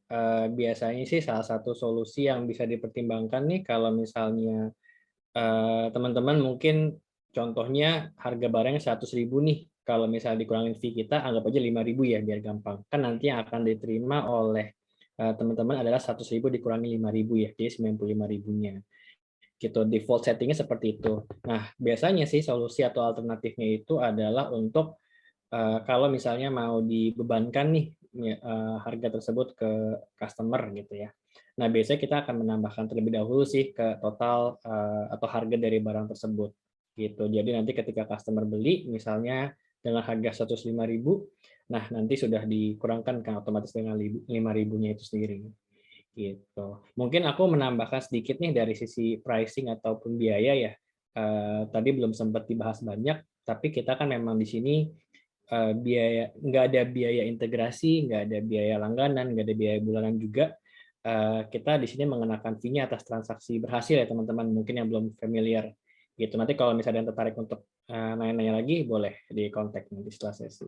biasanya sih salah satu solusi yang bisa dipertimbangkan nih kalau misalnya teman-teman mungkin contohnya harga barangnya 100.000 nih. Kalau misalnya dikurangin fee kita, anggap aja 5.000 ya biar gampang. Kan nanti yang akan diterima oleh teman-teman adalah 100.000 dikurangi 5.000 ya, jadi 95.000-nya. Gitu, default settingnya seperti itu. Nah, biasanya sih solusi atau alternatifnya itu adalah untuk kalau misalnya mau dibebankan nih harga tersebut ke customer gitu ya. Nah, biasanya kita akan menambahkan terlebih dahulu sih ke total atau harga dari barang tersebut gitu. Jadi nanti ketika customer beli misalnya dengan harga 105.000, nah nanti sudah dikurangkan kan otomatis dengan 5.000-nya itu sendiri gitu. Mungkin aku menambahkan sedikit nih dari sisi pricing ataupun biaya ya. Tadi belum sempat dibahas banyak, tapi kita kan memang di sini biaya nggak ada biaya integrasi, nggak ada biaya langganan, nggak ada biaya bulanan juga. Kita di sini mengenakan fee-nya atas transaksi berhasil ya teman-teman, mungkin yang belum familiar gitu. Nanti kalau misalnya yang tertarik untuk nanya-nanya lagi, boleh di kontak nanti setelah sesi.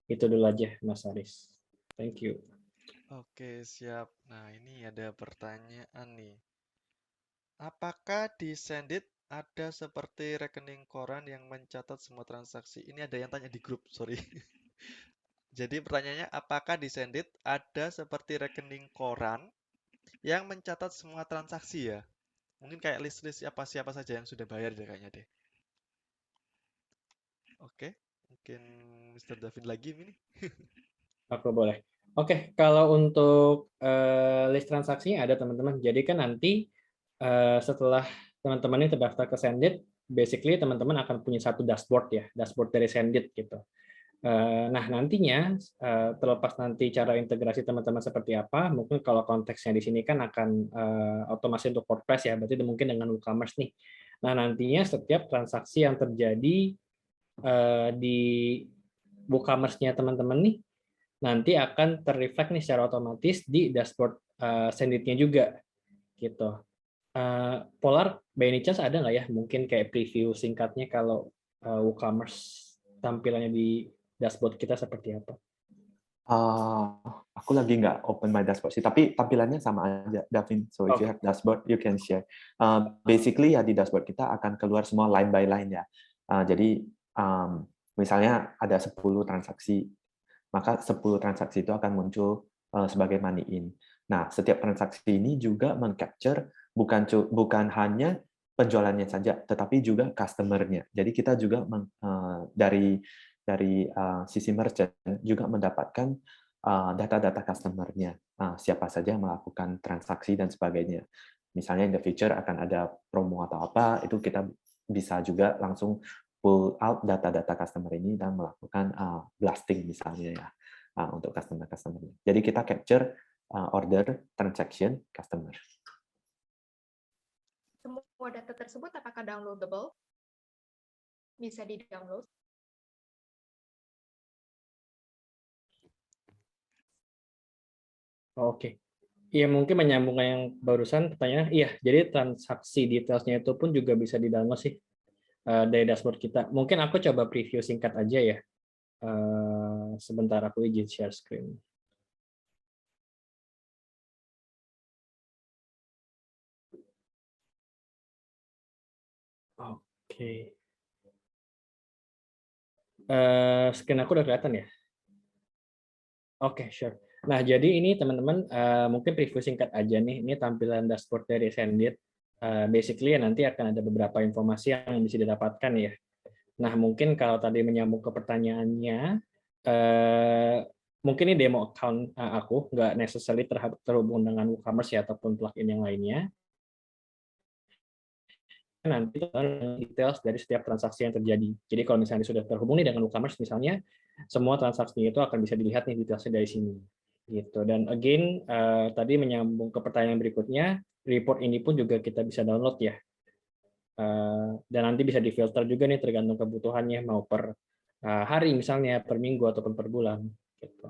Itu dulu aja Mas Aris. Thank you.
Oke, siap. Nah, ini ada pertanyaan nih. Apakah di Sendit ada seperti rekening koran yang mencatat semua transaksi? Ini ada yang tanya di grup, sorry. Jadi pertanyaannya, apakah di Sendit ada seperti rekening koran yang mencatat semua transaksi ya? Mungkin kayak list-list siapa saja yang sudah bayar deh kayaknya deh. Oke, mungkin Mr. Davin lagi ini.
Aku boleh. Oke, kalau untuk list transaksinya ada teman-teman. Jadi kan nanti setelah teman-teman ini terdaftar ke Sendit, basically teman-teman akan punya satu dashboard ya, dashboard dari Sendit gitu. Nah nantinya terlepas nanti cara integrasi teman-teman seperti apa, mungkin kalau konteksnya di sini kan akan otomasi untuk WordPress ya, berarti mungkin dengan WooCommerce nih. Nah nantinya setiap transaksi yang terjadi di WooCommerce-nya teman-teman nih nanti akan terreflect nih secara otomatis di dashboard Senditnya juga gitu. Polar, by any chance ada nggak ya mungkin kayak preview singkatnya kalau WooCommerce tampilannya di dashboard kita seperti apa?
Aku lagi nggak open my dashboard sih, tapi tampilannya sama aja, Davin. So if you have dashboard, you can share. Basically ya di dashboard kita akan keluar semua line by line ya. Jadi misalnya ada 10 transaksi, maka 10 transaksi itu akan muncul sebagai money in. Nah, setiap transaksi ini juga meng-capture bukan hanya penjualannya saja, tetapi juga customer-nya. Jadi kita juga dari sisi merchant juga mendapatkan data-data customer-nya, siapa saja yang melakukan transaksi dan sebagainya. Misalnya in the future akan ada promo atau apa, itu kita bisa juga langsung pull out data-data customer ini dan melakukan blasting misalnya ya untuk customer-customer. Jadi kita capture order, transaction, customer.
Semua data tersebut apakah downloadable? Bisa di-download?
Oke. Iya, mungkin menyambung ke yang barusan pertanyaan. Iya, jadi transaksi detailsnya itu pun juga bisa di-download sih dari dashboard kita. Mungkin aku coba preview singkat aja ya. Sebentar aku izin share screen. Oke. Screen aku udah kelihatan ya? Oke, sure. Nah, jadi ini teman-teman mungkin preview singkat aja nih. Ini tampilan dashboard dari Sendit. Basically nanti akan ada beberapa informasi yang bisa didapatkan ya. Nah, mungkin kalau tadi menyambung ke pertanyaannya, mungkin ini demo account aku, nggak necessarily terhubung dengan WooCommerce ya, ataupun plugin yang lainnya. Nanti details dari setiap transaksi yang terjadi. Jadi kalau misalnya sudah terhubung nih dengan WooCommerce misalnya, semua transaksi itu akan bisa dilihat nih detailsnya dari sini. Gitu. Dan again, tadi menyambung ke pertanyaan berikutnya, report ini pun juga kita bisa download ya. Dan nanti bisa difilter juga nih tergantung kebutuhannya, mau per hari misalnya, per minggu ataupun per bulan. Gitu.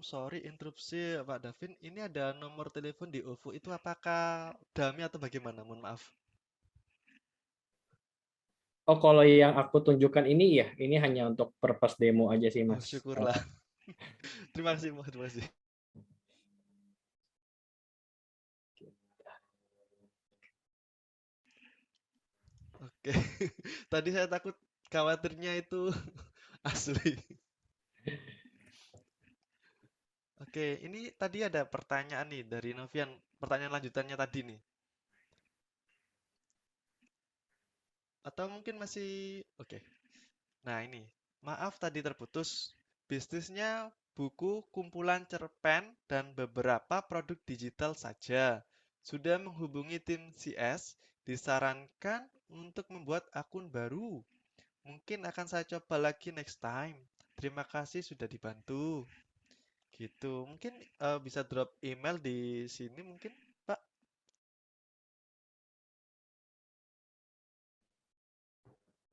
Sorry interupsi Pak Davin, ini ada nomor telepon di OVO itu apakah dummy atau bagaimana? Mohon maaf.
Oh, kalau yang aku tunjukkan ini ya, ini hanya untuk purpose demo aja sih,
Oh,
Mas.
syukurlah. Terima kasih, Mas. Terima kasih. Oke. Tadi saya takut khawatirnya itu asli. Oke, ini tadi ada pertanyaan nih dari Novian. Pertanyaan lanjutannya tadi nih. Atau mungkin masih... Oke. Nah, ini. Maaf tadi terputus. Bisnisnya buku, kumpulan cerpen, dan beberapa produk digital saja. Sudah menghubungi tim CS, disarankan untuk membuat akun baru. Mungkin akan saya coba lagi next time. Terima kasih sudah dibantu. Gitu. Mungkin bisa drop email di sini mungkin, Pak.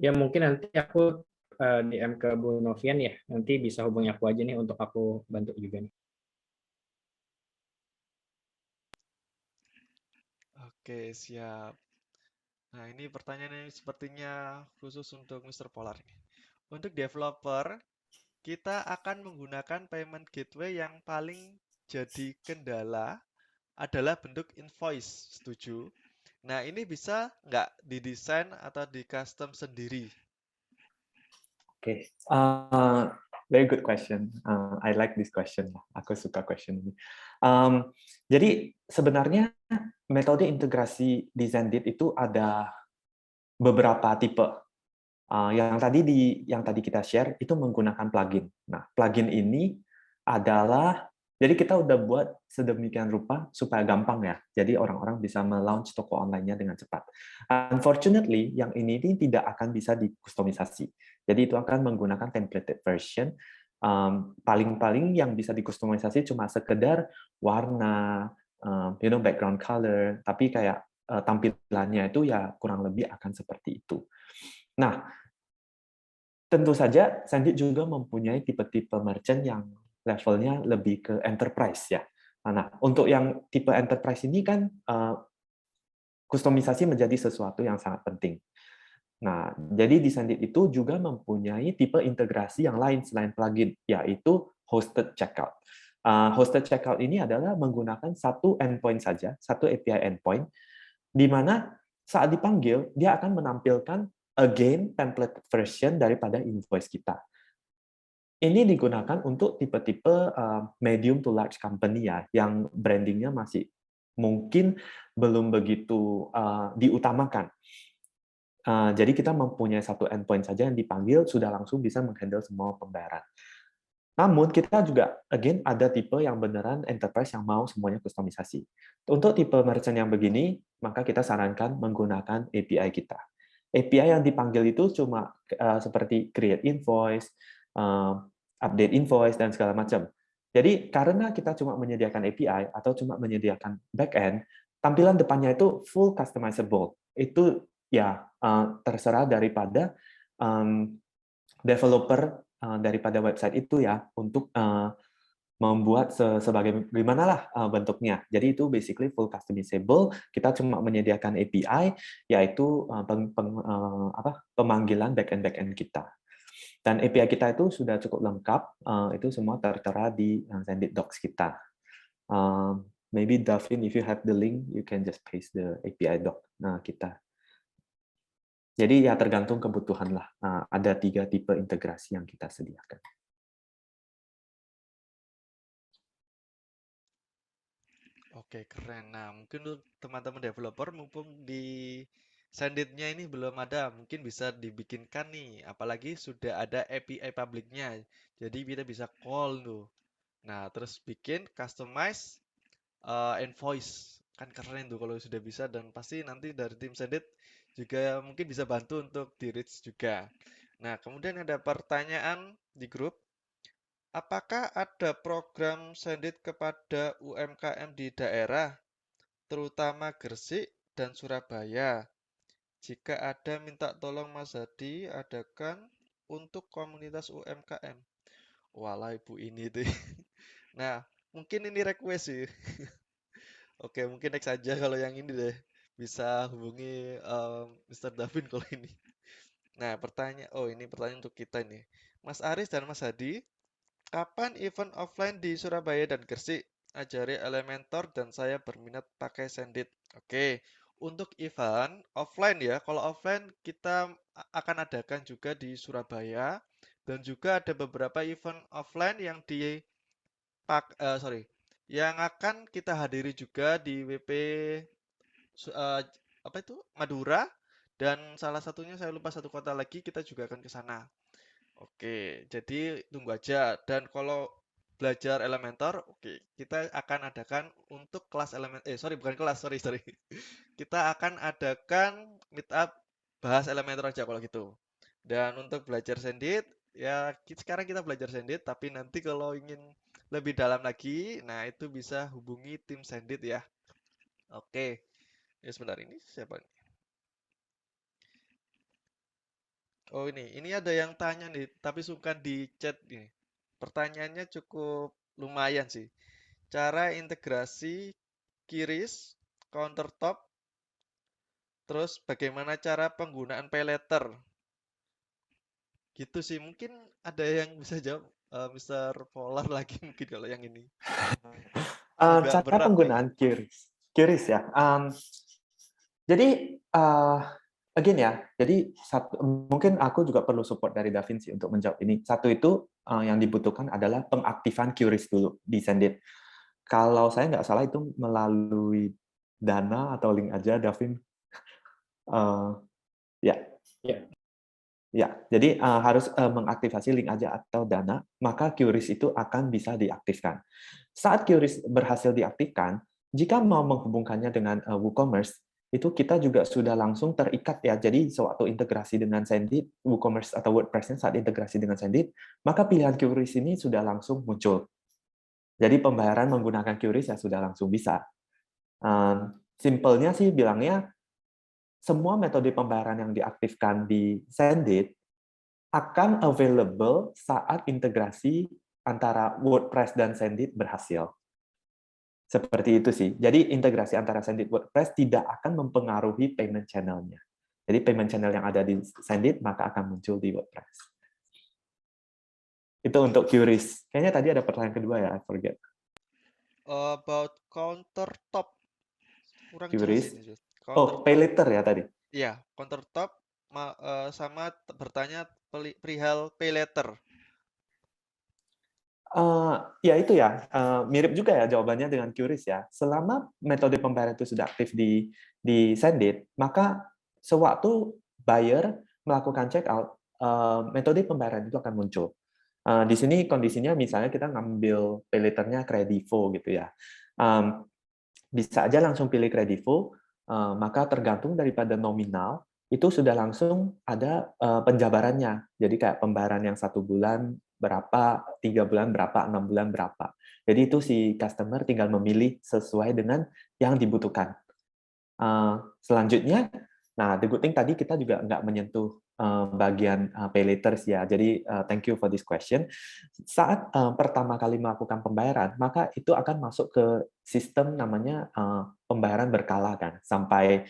Ya mungkin nanti aku DM ke Bu Novian ya, nanti bisa hubungi aku aja nih untuk aku bantu juga nih.
Oke, siap. Nah, ini pertanyaannya sepertinya khusus untuk Mr. Polar nih. Untuk developer, kita akan menggunakan payment gateway yang paling jadi kendala adalah bentuk invoice. Setuju? Nah, ini bisa nggak didesain atau di custom sendiri?
Oke, very good question. I like this question. Aku suka question ini. Jadi sebenarnya metode integrasi di Zendit itu ada beberapa tipe. Yang tadi kita share itu menggunakan plugin. Nah, plugin ini adalah jadi kita udah buat sedemikian rupa supaya gampang ya. Jadi orang-orang bisa melaunch toko online-nya dengan cepat. Unfortunately, yang ini tidak akan bisa dikustomisasi. Jadi itu akan menggunakan templated version. Paling-paling yang bisa dikustomisasi cuma sekedar warna, background color, tapi kayak tampilannya itu ya kurang lebih akan seperti itu. Nah, tentu saja Sendit juga mempunyai tipe-tipe merchant yang levelnya lebih ke enterprise ya. Nah, untuk yang tipe enterprise ini kan kustomisasi menjadi sesuatu yang sangat penting. Nah, jadi di Sendit itu juga mempunyai tipe integrasi yang lain selain plugin, yaitu hosted checkout. Hosted checkout ini adalah menggunakan satu endpoint saja, satu API endpoint, di mana saat dipanggil, dia akan menampilkan again template version daripada invoice kita. Ini digunakan untuk tipe-tipe medium to large company ya, yang brandingnya masih mungkin belum begitu diutamakan. Jadi kita mempunyai satu endpoint saja yang dipanggil, sudah langsung bisa menghandle semua pembayaran. Namun kita juga, again, ada tipe yang beneran enterprise yang mau semuanya kustomisasi. Untuk tipe merchant yang begini, maka kita sarankan menggunakan API kita. API yang dipanggil itu cuma seperti create invoice, update invoice, dan segala macam. Jadi karena kita cuma menyediakan API atau cuma menyediakan backend, tampilan depannya itu full customizable. Itu ya terserah daripada developer daripada website itu ya untuk membuat sebagaimana lah bentuknya. Jadi itu basically full customizable. Kita cuma menyediakan API, yaitu pemanggilan backend kita. Dan API kita itu sudah cukup lengkap. Itu semua tertera di Sendit Docs kita. Maybe Davin, if you have the link, you can just paste the API doc kita. Jadi ya tergantung kebutuhan lah. Ada 3 tipe integrasi yang kita sediakan.
Oke, keren. Nah, mungkin untuk teman-teman developer mumpung di Sendit-nya ini belum ada, mungkin bisa dibikinkan nih. Apalagi sudah ada API public-nya. Jadi kita bisa call tuh. Nah, terus bikin customize invoice. Kan keren tuh kalau sudah bisa, dan pasti nanti dari tim Sendit juga mungkin bisa bantu untuk di-reach juga. Nah, kemudian ada pertanyaan di grup. Apakah ada program Sendit kepada UMKM di daerah, terutama Gresik dan Surabaya? Jika ada, minta tolong Mas Hadi adakan untuk komunitas UMKM. Walah, ibu ini tuh. Nah, mungkin ini request sih. Oke, mungkin next aja kalau yang ini deh. Bisa hubungi Mr. Davin kalau ini. Nah, ini pertanyaan untuk kita nih. Mas Aris dan Mas Hadi, kapan event offline di Surabaya dan Gresik? Ajari Elementor dan saya berminat pakai Sendit. Oke, untuk event offline ya, kalau offline kita akan adakan juga di Surabaya, dan juga ada beberapa event offline yang yang akan kita hadiri juga di WP Madura, dan salah satunya saya lupa satu kota lagi, kita juga akan ke sana. Oke, jadi tunggu aja. Dan kalau belajar Elementor, oke, kita akan adakan untuk kelas bukan kelas, sorry. Kita akan adakan meetup bahas Elementor aja kalau gitu. Dan untuk belajar Sendit, ya sekarang kita belajar Sendit, tapi nanti kalau ingin lebih dalam lagi, nah itu bisa hubungi tim Sendit ya. Oke, ya sebentar, ini siapa nih? Oh, ini ada yang tanya nih, tapi sungkan di chat ini. Pertanyaannya cukup lumayan sih. Cara integrasi QRIS, countertop, terus bagaimana cara penggunaan payletter? Gitu sih, mungkin ada yang bisa jawab, Mr. Polar lagi mungkin kalau yang ini. Agak
Cara
berat nih.
penggunaan QRIS ya. Jadi again ya, jadi mungkin aku juga perlu support dari Davin sih untuk menjawab ini. Satu itu yang dibutuhkan adalah pengaktifan QRIS dulu di Sendit. Kalau saya nggak salah itu melalui Dana atau link aja, Davin. Ya. Ya, jadi harus mengaktifasi link aja atau Dana, maka QRIS itu akan bisa diaktifkan. Saat QRIS berhasil diaktifkan, jika mau menghubungkannya dengan WooCommerce, itu kita juga sudah langsung terikat ya. Jadi sewaktu integrasi dengan Sendit, WooCommerce atau WordPress-nya saat integrasi dengan Sendit, maka pilihan QRIS ini sudah langsung muncul. Jadi pembayaran menggunakan QRIS ya sudah langsung bisa. Simpelnya sih bilangnya, semua metode pembayaran yang diaktifkan di Sendit akan available saat integrasi antara WordPress dan Sendit berhasil. Seperti itu sih. Jadi integrasi antara Sendit WordPress tidak akan mempengaruhi payment channel-nya. Jadi payment channel yang ada di Sendit maka akan muncul di WordPress. Itu untuk QRIS. Kayaknya tadi ada pertanyaan kedua ya, I forget.
About countertop. Kurang
QRIS.
jelas ini.
Oh, payletter ya tadi?
Iya, countertop sama bertanya perihal payletter.
Ya itu ya, mirip juga ya jawabannya dengan QRIS ya. Selama metode pembayaran itu sudah aktif di Sendit, maka sewaktu buyer melakukan checkout, metode pembayaran itu akan muncul. Di sini kondisinya misalnya kita ngambil payletternya Kredivo gitu ya. Bisa aja langsung pilih Kredivo, maka tergantung daripada nominal itu sudah langsung ada penjabarannya. Jadi kayak pembayaran yang 1 bulan berapa, 3 bulan berapa, 6 bulan berapa. Jadi itu si customer tinggal memilih sesuai dengan yang dibutuhkan. Selanjutnya, nah the good thing tadi kita juga nggak menyentuh bagian pay later ya. Jadi thank you for this question. Saat pertama kali melakukan pembayaran, maka itu akan masuk ke sistem namanya pembayaran berkala kan, sampai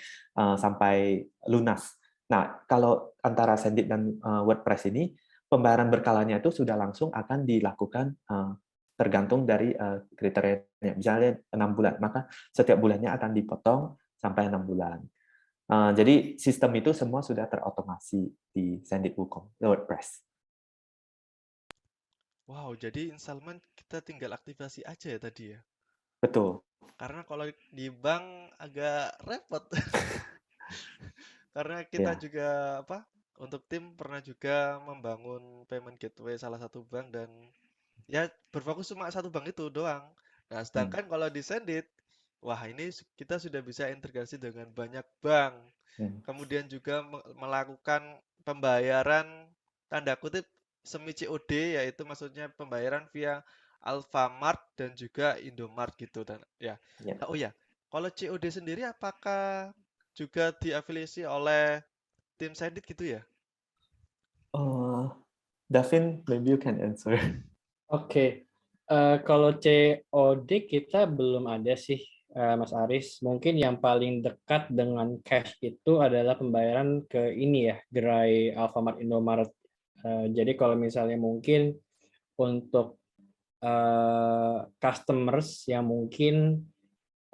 lunas. Nah, kalau antara Sendit dan WordPress ini, pembayaran berkalanya itu sudah langsung akan dilakukan tergantung dari kriterianya. Misalnya 6 bulan, maka setiap bulannya akan dipotong sampai 6 bulan. Jadi sistem itu semua sudah terotomasi di Sendit WooCommerce WordPress.
Wow, jadi installment kita tinggal aktivasi aja ya tadi ya.
Betul.
Karena kalau di bank agak repot. Karena kita
Ya.
juga untuk tim pernah juga membangun payment gateway salah satu bank dan ya berfokus cuma satu bank itu doang. Nah, sedangkan kalau di Sendit, wah ini kita sudah bisa integrasi dengan banyak bank. Kemudian juga melakukan pembayaran tanda kutip semi COD, yaitu maksudnya pembayaran via Alfamart dan juga Indomart gitu dan ya. Oh ya, kalau COD sendiri apakah juga diafiliasi oleh tim Sendit gitu ya?
Davin, maybe you can answer.
Oke, kalau COD kita belum ada sih, Mas Aris. Mungkin yang paling dekat dengan cash itu adalah pembayaran ke ini ya, gerai Alfamart, Indomaret. Jadi kalau misalnya mungkin untuk customers yang mungkin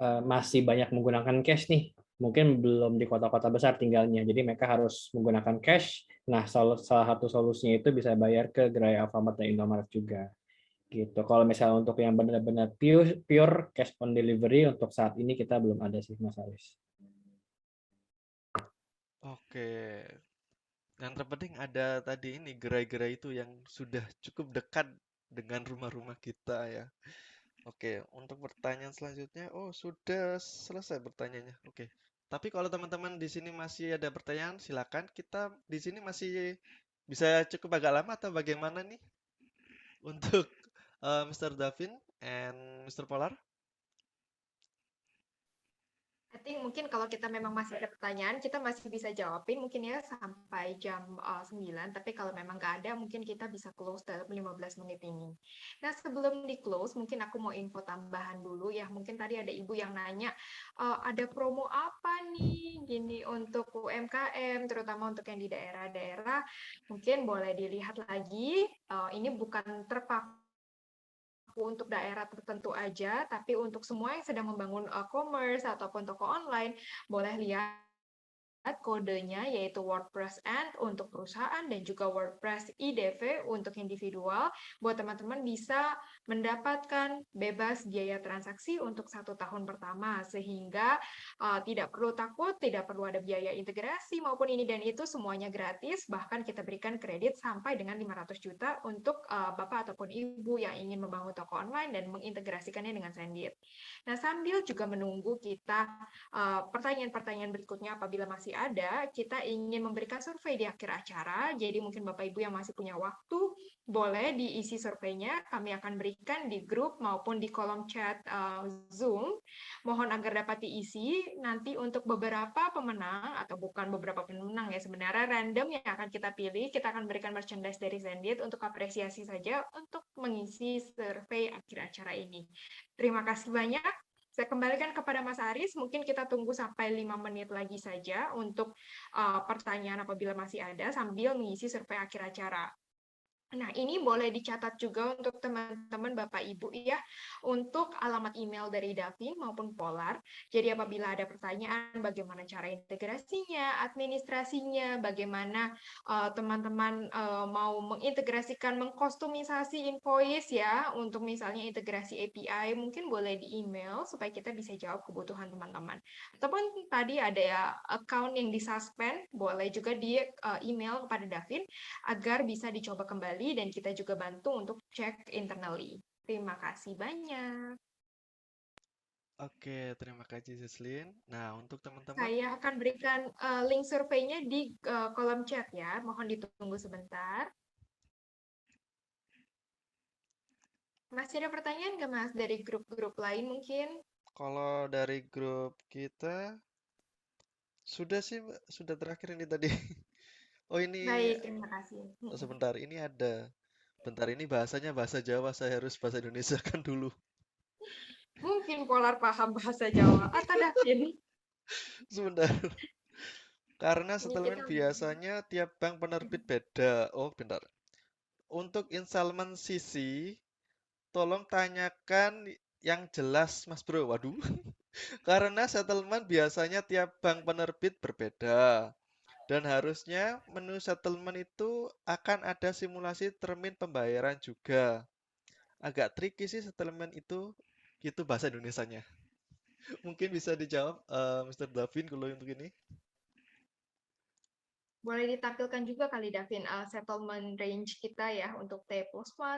masih banyak menggunakan cash nih, mungkin belum di kota-kota besar tinggalnya, jadi mereka harus menggunakan cash. Nah, salah satu solusinya itu bisa bayar ke gerai Alfamart dan Indomaret juga. Gitu. Kalau misalnya untuk yang benar-benar pure cash on delivery untuk saat ini kita belum ada sih, Mas Aris.
Oke. Yang terpenting ada tadi ini gerai-gerai itu yang sudah cukup dekat dengan rumah-rumah kita ya. Oke, untuk pertanyaan selanjutnya, oh sudah selesai pertanyaannya. Oke. Tapi kalau teman-teman di sini masih ada pertanyaan, silakan. Kita di sini masih bisa cukup agak lama atau bagaimana nih untuk Mr. Davin and Mr. Polar?
I think mungkin kalau kita memang masih ada pertanyaan, kita masih bisa jawabin mungkin ya sampai jam 9, tapi kalau memang nggak ada, mungkin kita bisa close dalam 15 menit ini. Nah, sebelum di-close, mungkin aku mau info tambahan dulu ya. Mungkin tadi ada ibu yang nanya, ada promo apa nih gini untuk UMKM, terutama untuk yang di daerah-daerah, mungkin boleh dilihat lagi, ini bukan terpaku untuk daerah tertentu aja, tapi untuk semua yang sedang membangun commerce ataupun toko online, boleh lihat kodenya yaitu WordPress End untuk perusahaan dan juga WordPress IDV untuk individual. Buat teman-teman bisa mendapatkan bebas biaya transaksi untuk 1 tahun pertama, sehingga tidak perlu takut, tidak perlu ada biaya integrasi maupun ini dan itu, semuanya gratis. Bahkan kita berikan kredit sampai dengan 500 juta untuk Bapak ataupun Ibu yang ingin membangun toko online dan mengintegrasikannya dengan Sendit. Nah, sambil juga menunggu kita pertanyaan-pertanyaan berikutnya apabila masih ada, kita ingin memberikan survei di akhir acara. Jadi mungkin Bapak Ibu yang masih punya waktu, boleh diisi surveinya. Kami akan berikan di grup maupun di kolom chat Zoom. Mohon agar dapat diisi. Nanti untuk beberapa pemenang, atau bukan beberapa pemenang ya, sebenarnya random yang akan kita pilih, kita akan berikan merchandise dari Sendit untuk apresiasi saja untuk mengisi survei akhir acara ini. Terima kasih banyak. Saya kembalikan kepada Mas Aris, mungkin kita tunggu sampai 5 menit lagi saja untuk pertanyaan apabila masih ada, sambil mengisi survei akhir acara. Nah, ini boleh dicatat juga untuk teman-teman Bapak Ibu ya, untuk alamat email dari Davin maupun Polar. Jadi apabila ada pertanyaan bagaimana cara integrasinya, administrasinya, bagaimana teman-teman mau mengintegrasikan, mengkostumisasi invoice ya, untuk misalnya integrasi API, mungkin boleh di email supaya kita bisa jawab kebutuhan teman-teman. Ataupun tadi ada ya, account yang disuspend, boleh juga di email kepada Davin agar bisa dicoba kembali dan kita juga bantu untuk cek internally. Terima kasih banyak.
Oke, terima kasih Zeslin. Nah, untuk teman-teman,
Saya akan berikan link surveinya di kolom chat ya. Mohon ditunggu sebentar. Masih ada pertanyaan nggak Mas dari grup-grup lain mungkin?
kalau dari grup kita sudah sih, Mbak. Sudah terakhir ini tadi. Oh, ini
Baik, terima kasih.
sebentar, ini ada. Bentar, ini bahasanya bahasa Jawa, saya harus bahasa Indonesia kan dulu.
Mungkin Polar paham bahasa Jawa atau Davin.
Sebentar. Karena
Ini
settlement
kita
biasanya tiap bank penerbit beda. Oh, bentar. Untuk installment CC, tolong tanyakan yang jelas, Mas Bro. Waduh. Karena settlement biasanya tiap bank penerbit berbeda. Dan harusnya menu settlement itu akan ada simulasi termin pembayaran juga. Agak tricky sih settlement itu. Gitu bahasa Indonesianya. Mungkin bisa dijawab Mr. Davin kalau untuk ini.
boleh ditampilkan juga kali Davin settlement range kita ya untuk T+1,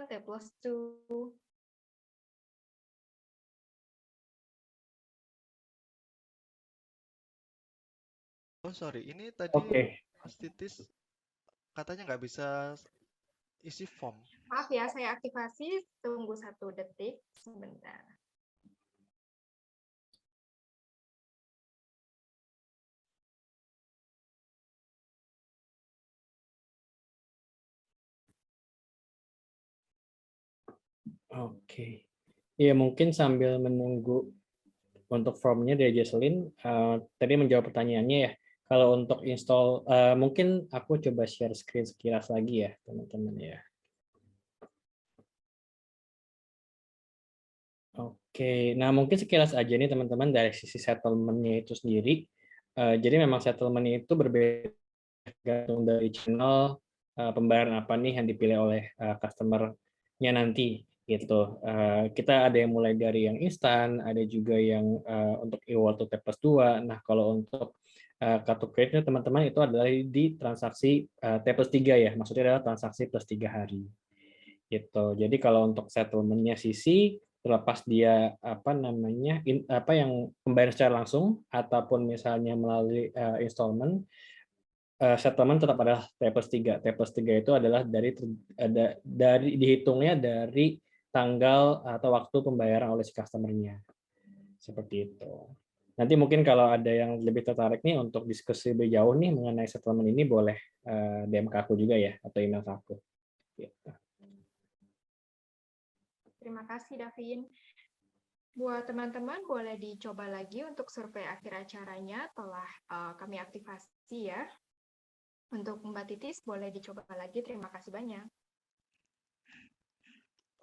T+2.
Oh sorry, ini tadi
Oke,
Mas Titis katanya nggak bisa isi form.
Maaf ya, saya aktifasi. Tunggu 1 detik. Sebentar.
oke. Ya mungkin sambil menunggu untuk formnya dari Jocelyn, tadi menjawab pertanyaannya ya. Kalau untuk install, mungkin aku coba share screen sekilas lagi ya, teman-teman ya. Oke, nah mungkin sekilas aja nih teman-teman dari sisi settlement-nya itu sendiri. Jadi memang settlement itu berbeda tergantung dari channel pembayaran apa nih yang dipilih oleh customer-nya nanti gitu. Kita ada yang mulai dari yang instan, ada juga yang untuk e-wallet to T+2. Nah, kalau untuk kartu kreditnya teman-teman itu adalah di transaksi T+3 ya, maksudnya adalah transaksi plus 3 hari gitu. Jadi kalau untuk settlement-nya sisi terlepas dia apa namanya apa yang pembayaran secara langsung ataupun misalnya melalui installment, settlement tetap adalah T+3. T+3 itu adalah dari dihitungnya dari tanggal atau waktu pembayaran oleh si customer-nya. Seperti itu. Nanti mungkin kalau ada yang lebih tertarik nih untuk diskusi lebih jauh nih mengenai settlement ini boleh DM ke aku juga ya atau email ke aku. Gitu.
Terima kasih, Davin. Buat teman-teman, boleh dicoba lagi untuk survei akhir acaranya telah kami aktifasi ya. Untuk Mbak Titis, boleh dicoba lagi. Terima kasih banyak.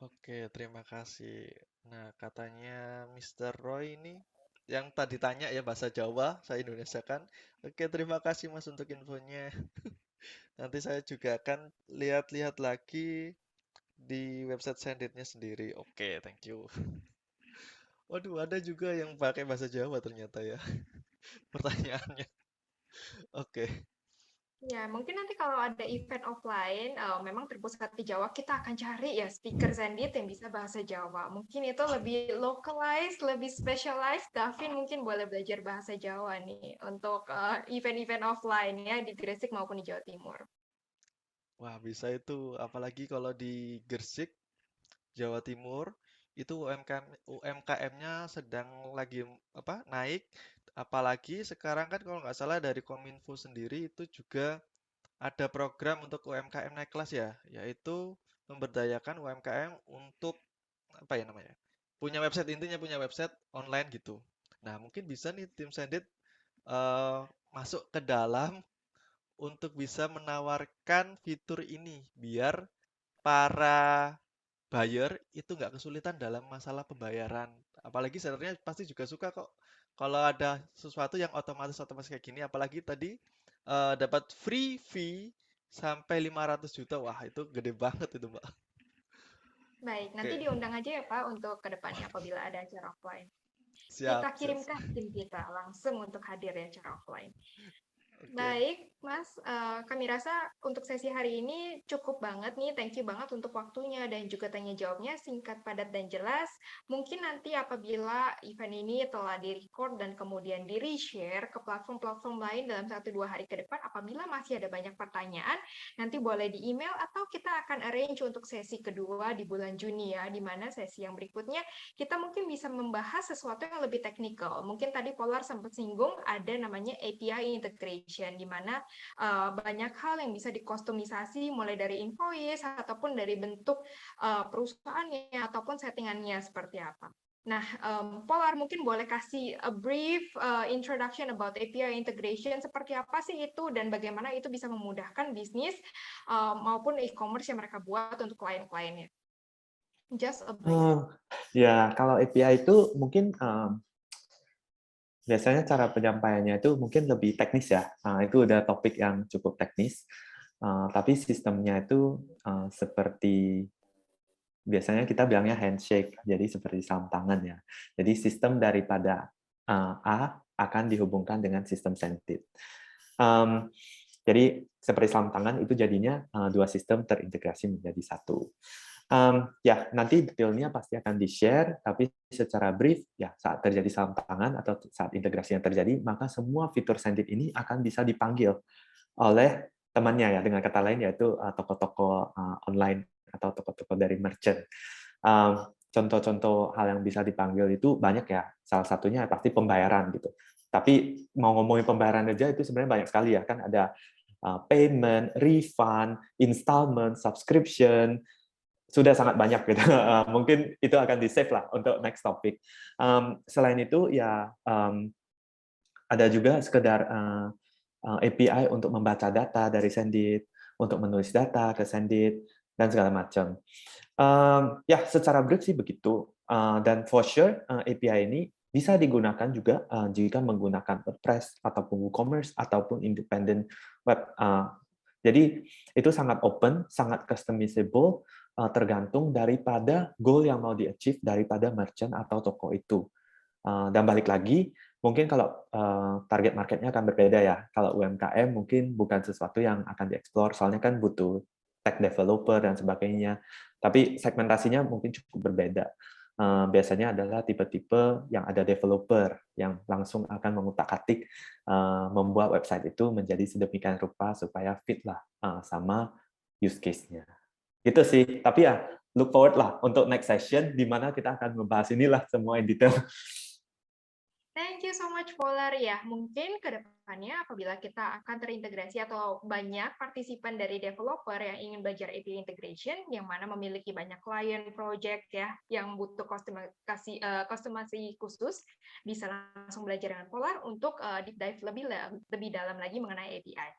Oke, terima kasih. Nah, katanya Mr. Roy ini yang tadi tanya ya bahasa Jawa, saya Indonesia kan. Oke, terima kasih Mas untuk infonya. Nanti saya juga akan lihat-lihat lagi di website Senditnya sendiri. Oke, thank you. Waduh, ada juga yang pakai bahasa Jawa ternyata ya pertanyaannya. Oke.
Ya, mungkin nanti kalau ada event offline, memang terpusat di Jawa, kita akan cari ya speaker Zendit yang bisa bahasa Jawa. Mungkin itu lebih localized, lebih specialized. Davin mungkin boleh belajar bahasa Jawa nih untuk event-event offline ya di Gresik maupun di Jawa Timur.
Wah, bisa itu. Apalagi kalau di Gresik, Jawa Timur, itu UMKM-nya sedang lagi apa naik. Apalagi sekarang kan kalau nggak salah dari Kominfo sendiri itu juga ada program untuk UMKM naik kelas ya, yaitu memberdayakan UMKM untuk apa ya namanya? Punya website intinya punya website online gitu. Nah, mungkin bisa nih tim Sendit masuk ke dalam untuk bisa menawarkan fitur ini biar para buyer itu nggak kesulitan dalam masalah pembayaran. Apalagi sellernya pasti juga suka kok kalau ada sesuatu yang otomatis kayak gini. Apalagi tadi dapat free fee sampai 500 juta. Wah, itu gede banget itu, Mbak.
Baik, nanti
Oke,
diundang aja ya Pak untuk kedepannya apabila ada acara offline. Kita
siap, siap,
kirimkan
siap.
tim kita langsung untuk hadir ya acara offline.
Oke.
Baik, Mas. Kami rasa untuk sesi hari ini cukup banget nih. Thank you banget untuk waktunya dan juga tanya jawabnya singkat, padat, dan jelas. Mungkin nanti apabila event ini telah di-record dan kemudian di-reshare ke platform-platform lain dalam 1-2 hari ke depan, apabila masih ada banyak pertanyaan, nanti boleh di email atau kita akan arrange untuk sesi kedua di bulan Juni ya, di mana sesi yang berikutnya kita mungkin bisa membahas sesuatu yang lebih teknikal. Mungkin tadi Polar sempat singgung ada namanya API integration, di mana banyak hal yang bisa dikustomisasi mulai dari invoice ataupun dari bentuk perusahaannya ataupun settingannya seperti apa. Nah, Polar mungkin boleh kasih a brief introduction about API integration, seperti apa sih itu dan bagaimana itu bisa memudahkan bisnis maupun e-commerce yang mereka buat untuk klien-kliennya. Just a brief.
Ya, kalau API itu mungkin biasanya cara penyampaiannya itu mungkin lebih teknis ya. Itu udah topik yang cukup teknis. Tapi sistemnya itu seperti biasanya kita bilangnya handshake, jadi seperti salam tangan ya. Jadi sistem daripada A akan dihubungkan dengan sistem Sendit. Jadi seperti salam tangan itu jadinya dua sistem terintegrasi menjadi satu. Ya, nanti detailnya pasti akan di-share, tapi secara brief, ya saat terjadi salam tangan atau saat integrasinya terjadi, maka semua fitur Sendit ini akan bisa dipanggil oleh temannya ya, dengan kata lain yaitu toko-toko online atau toko-toko dari merchant. Contoh-contoh hal yang bisa dipanggil itu banyak ya, salah satunya pasti pembayaran gitu. Tapi mau ngomongin pembayaran aja itu sebenarnya banyak sekali ya, kan ada payment, refund, installment, subscription, sudah sangat banyak gitu. Mungkin itu akan di-save lah untuk next topic. Selain itu ya ada juga sekedar API untuk membaca data dari Sendit, untuk menulis data ke Sendit, dan segala macam. Ya, secara brief sih begitu. Dan for sure API ini bisa digunakan juga jika menggunakan WordPress ataupun WooCommerce ataupun independent web. Jadi itu sangat open, sangat customizable, tergantung daripada goal yang mau di-achieve daripada merchant atau toko itu. Dan balik lagi, mungkin kalau target marketnya akan berbeda ya. Kalau UMKM mungkin bukan sesuatu yang akan dieksplor, soalnya kan butuh tech developer dan sebagainya. Tapi segmentasinya mungkin cukup berbeda. Biasanya adalah tipe-tipe yang ada developer yang langsung akan mengutak-atik membuat website itu menjadi sedemikian rupa supaya fit lah sama use case-nya. Gitu sih. Tapi ya look forward lah untuk next session di mana kita akan membahas inilah semua in detail.
Thank you so much, Polar. Ya, mungkin ke depannya apabila kita akan terintegrasi atau banyak partisipan dari developer yang ingin belajar API integration, yang mana memiliki banyak client project ya, yang butuh customasi khusus, bisa langsung belajar dengan Polar untuk deep dive lebih dalam lagi mengenai API.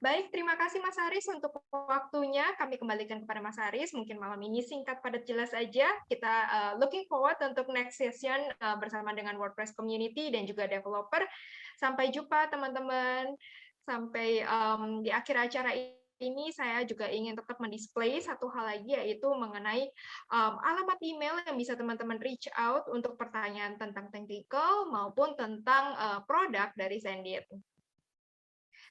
Baik, terima kasih Mas Haris untuk waktunya. Kami kembalikan kepada Mas Haris. Mungkin malam ini singkat, padat, jelas aja. Kita looking forward untuk next session bersama dengan WordPress community dan juga developer. Sampai jumpa teman-teman. Sampai di akhir acara ini saya juga ingin tetap mendisplay satu hal lagi, yaitu mengenai alamat email yang bisa teman-teman reach out untuk pertanyaan tentang technical maupun tentang produk dari Sendit.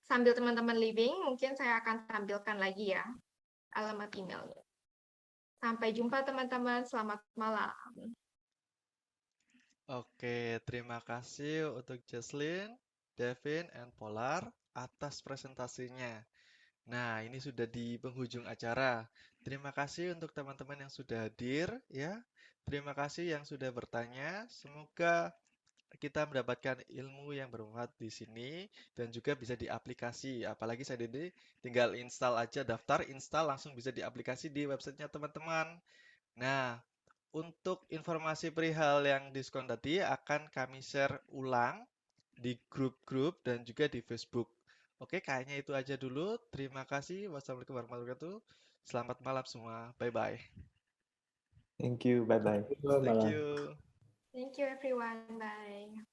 Sambil teman-teman living, mungkin saya akan tampilkan lagi ya alamat emailnya. Sampai jumpa teman-teman, selamat malam.
Oke, terima kasih untuk Jesslyn, Devin, and Polar atas presentasinya. Nah, ini sudah di penghujung acara. Terima kasih untuk teman-teman yang sudah hadir ya. Terima kasih yang sudah bertanya. Semoga kita mendapatkan ilmu yang bermanfaat di sini dan juga bisa diaplikasi. Apalagi saya ini tinggal install aja, daftar, install langsung bisa diaplikasi di websitenya teman-teman. Nah, untuk informasi perihal yang diskon tadi akan kami share ulang di grup-grup dan juga di Facebook. Oke, kayaknya itu aja dulu. Terima kasih. Wassalamualaikum warahmatullahi wabarakatuh. Selamat malam semua. Bye-bye.
Thank you. Bye-bye.
Thank you.
Thank you everyone. Bye.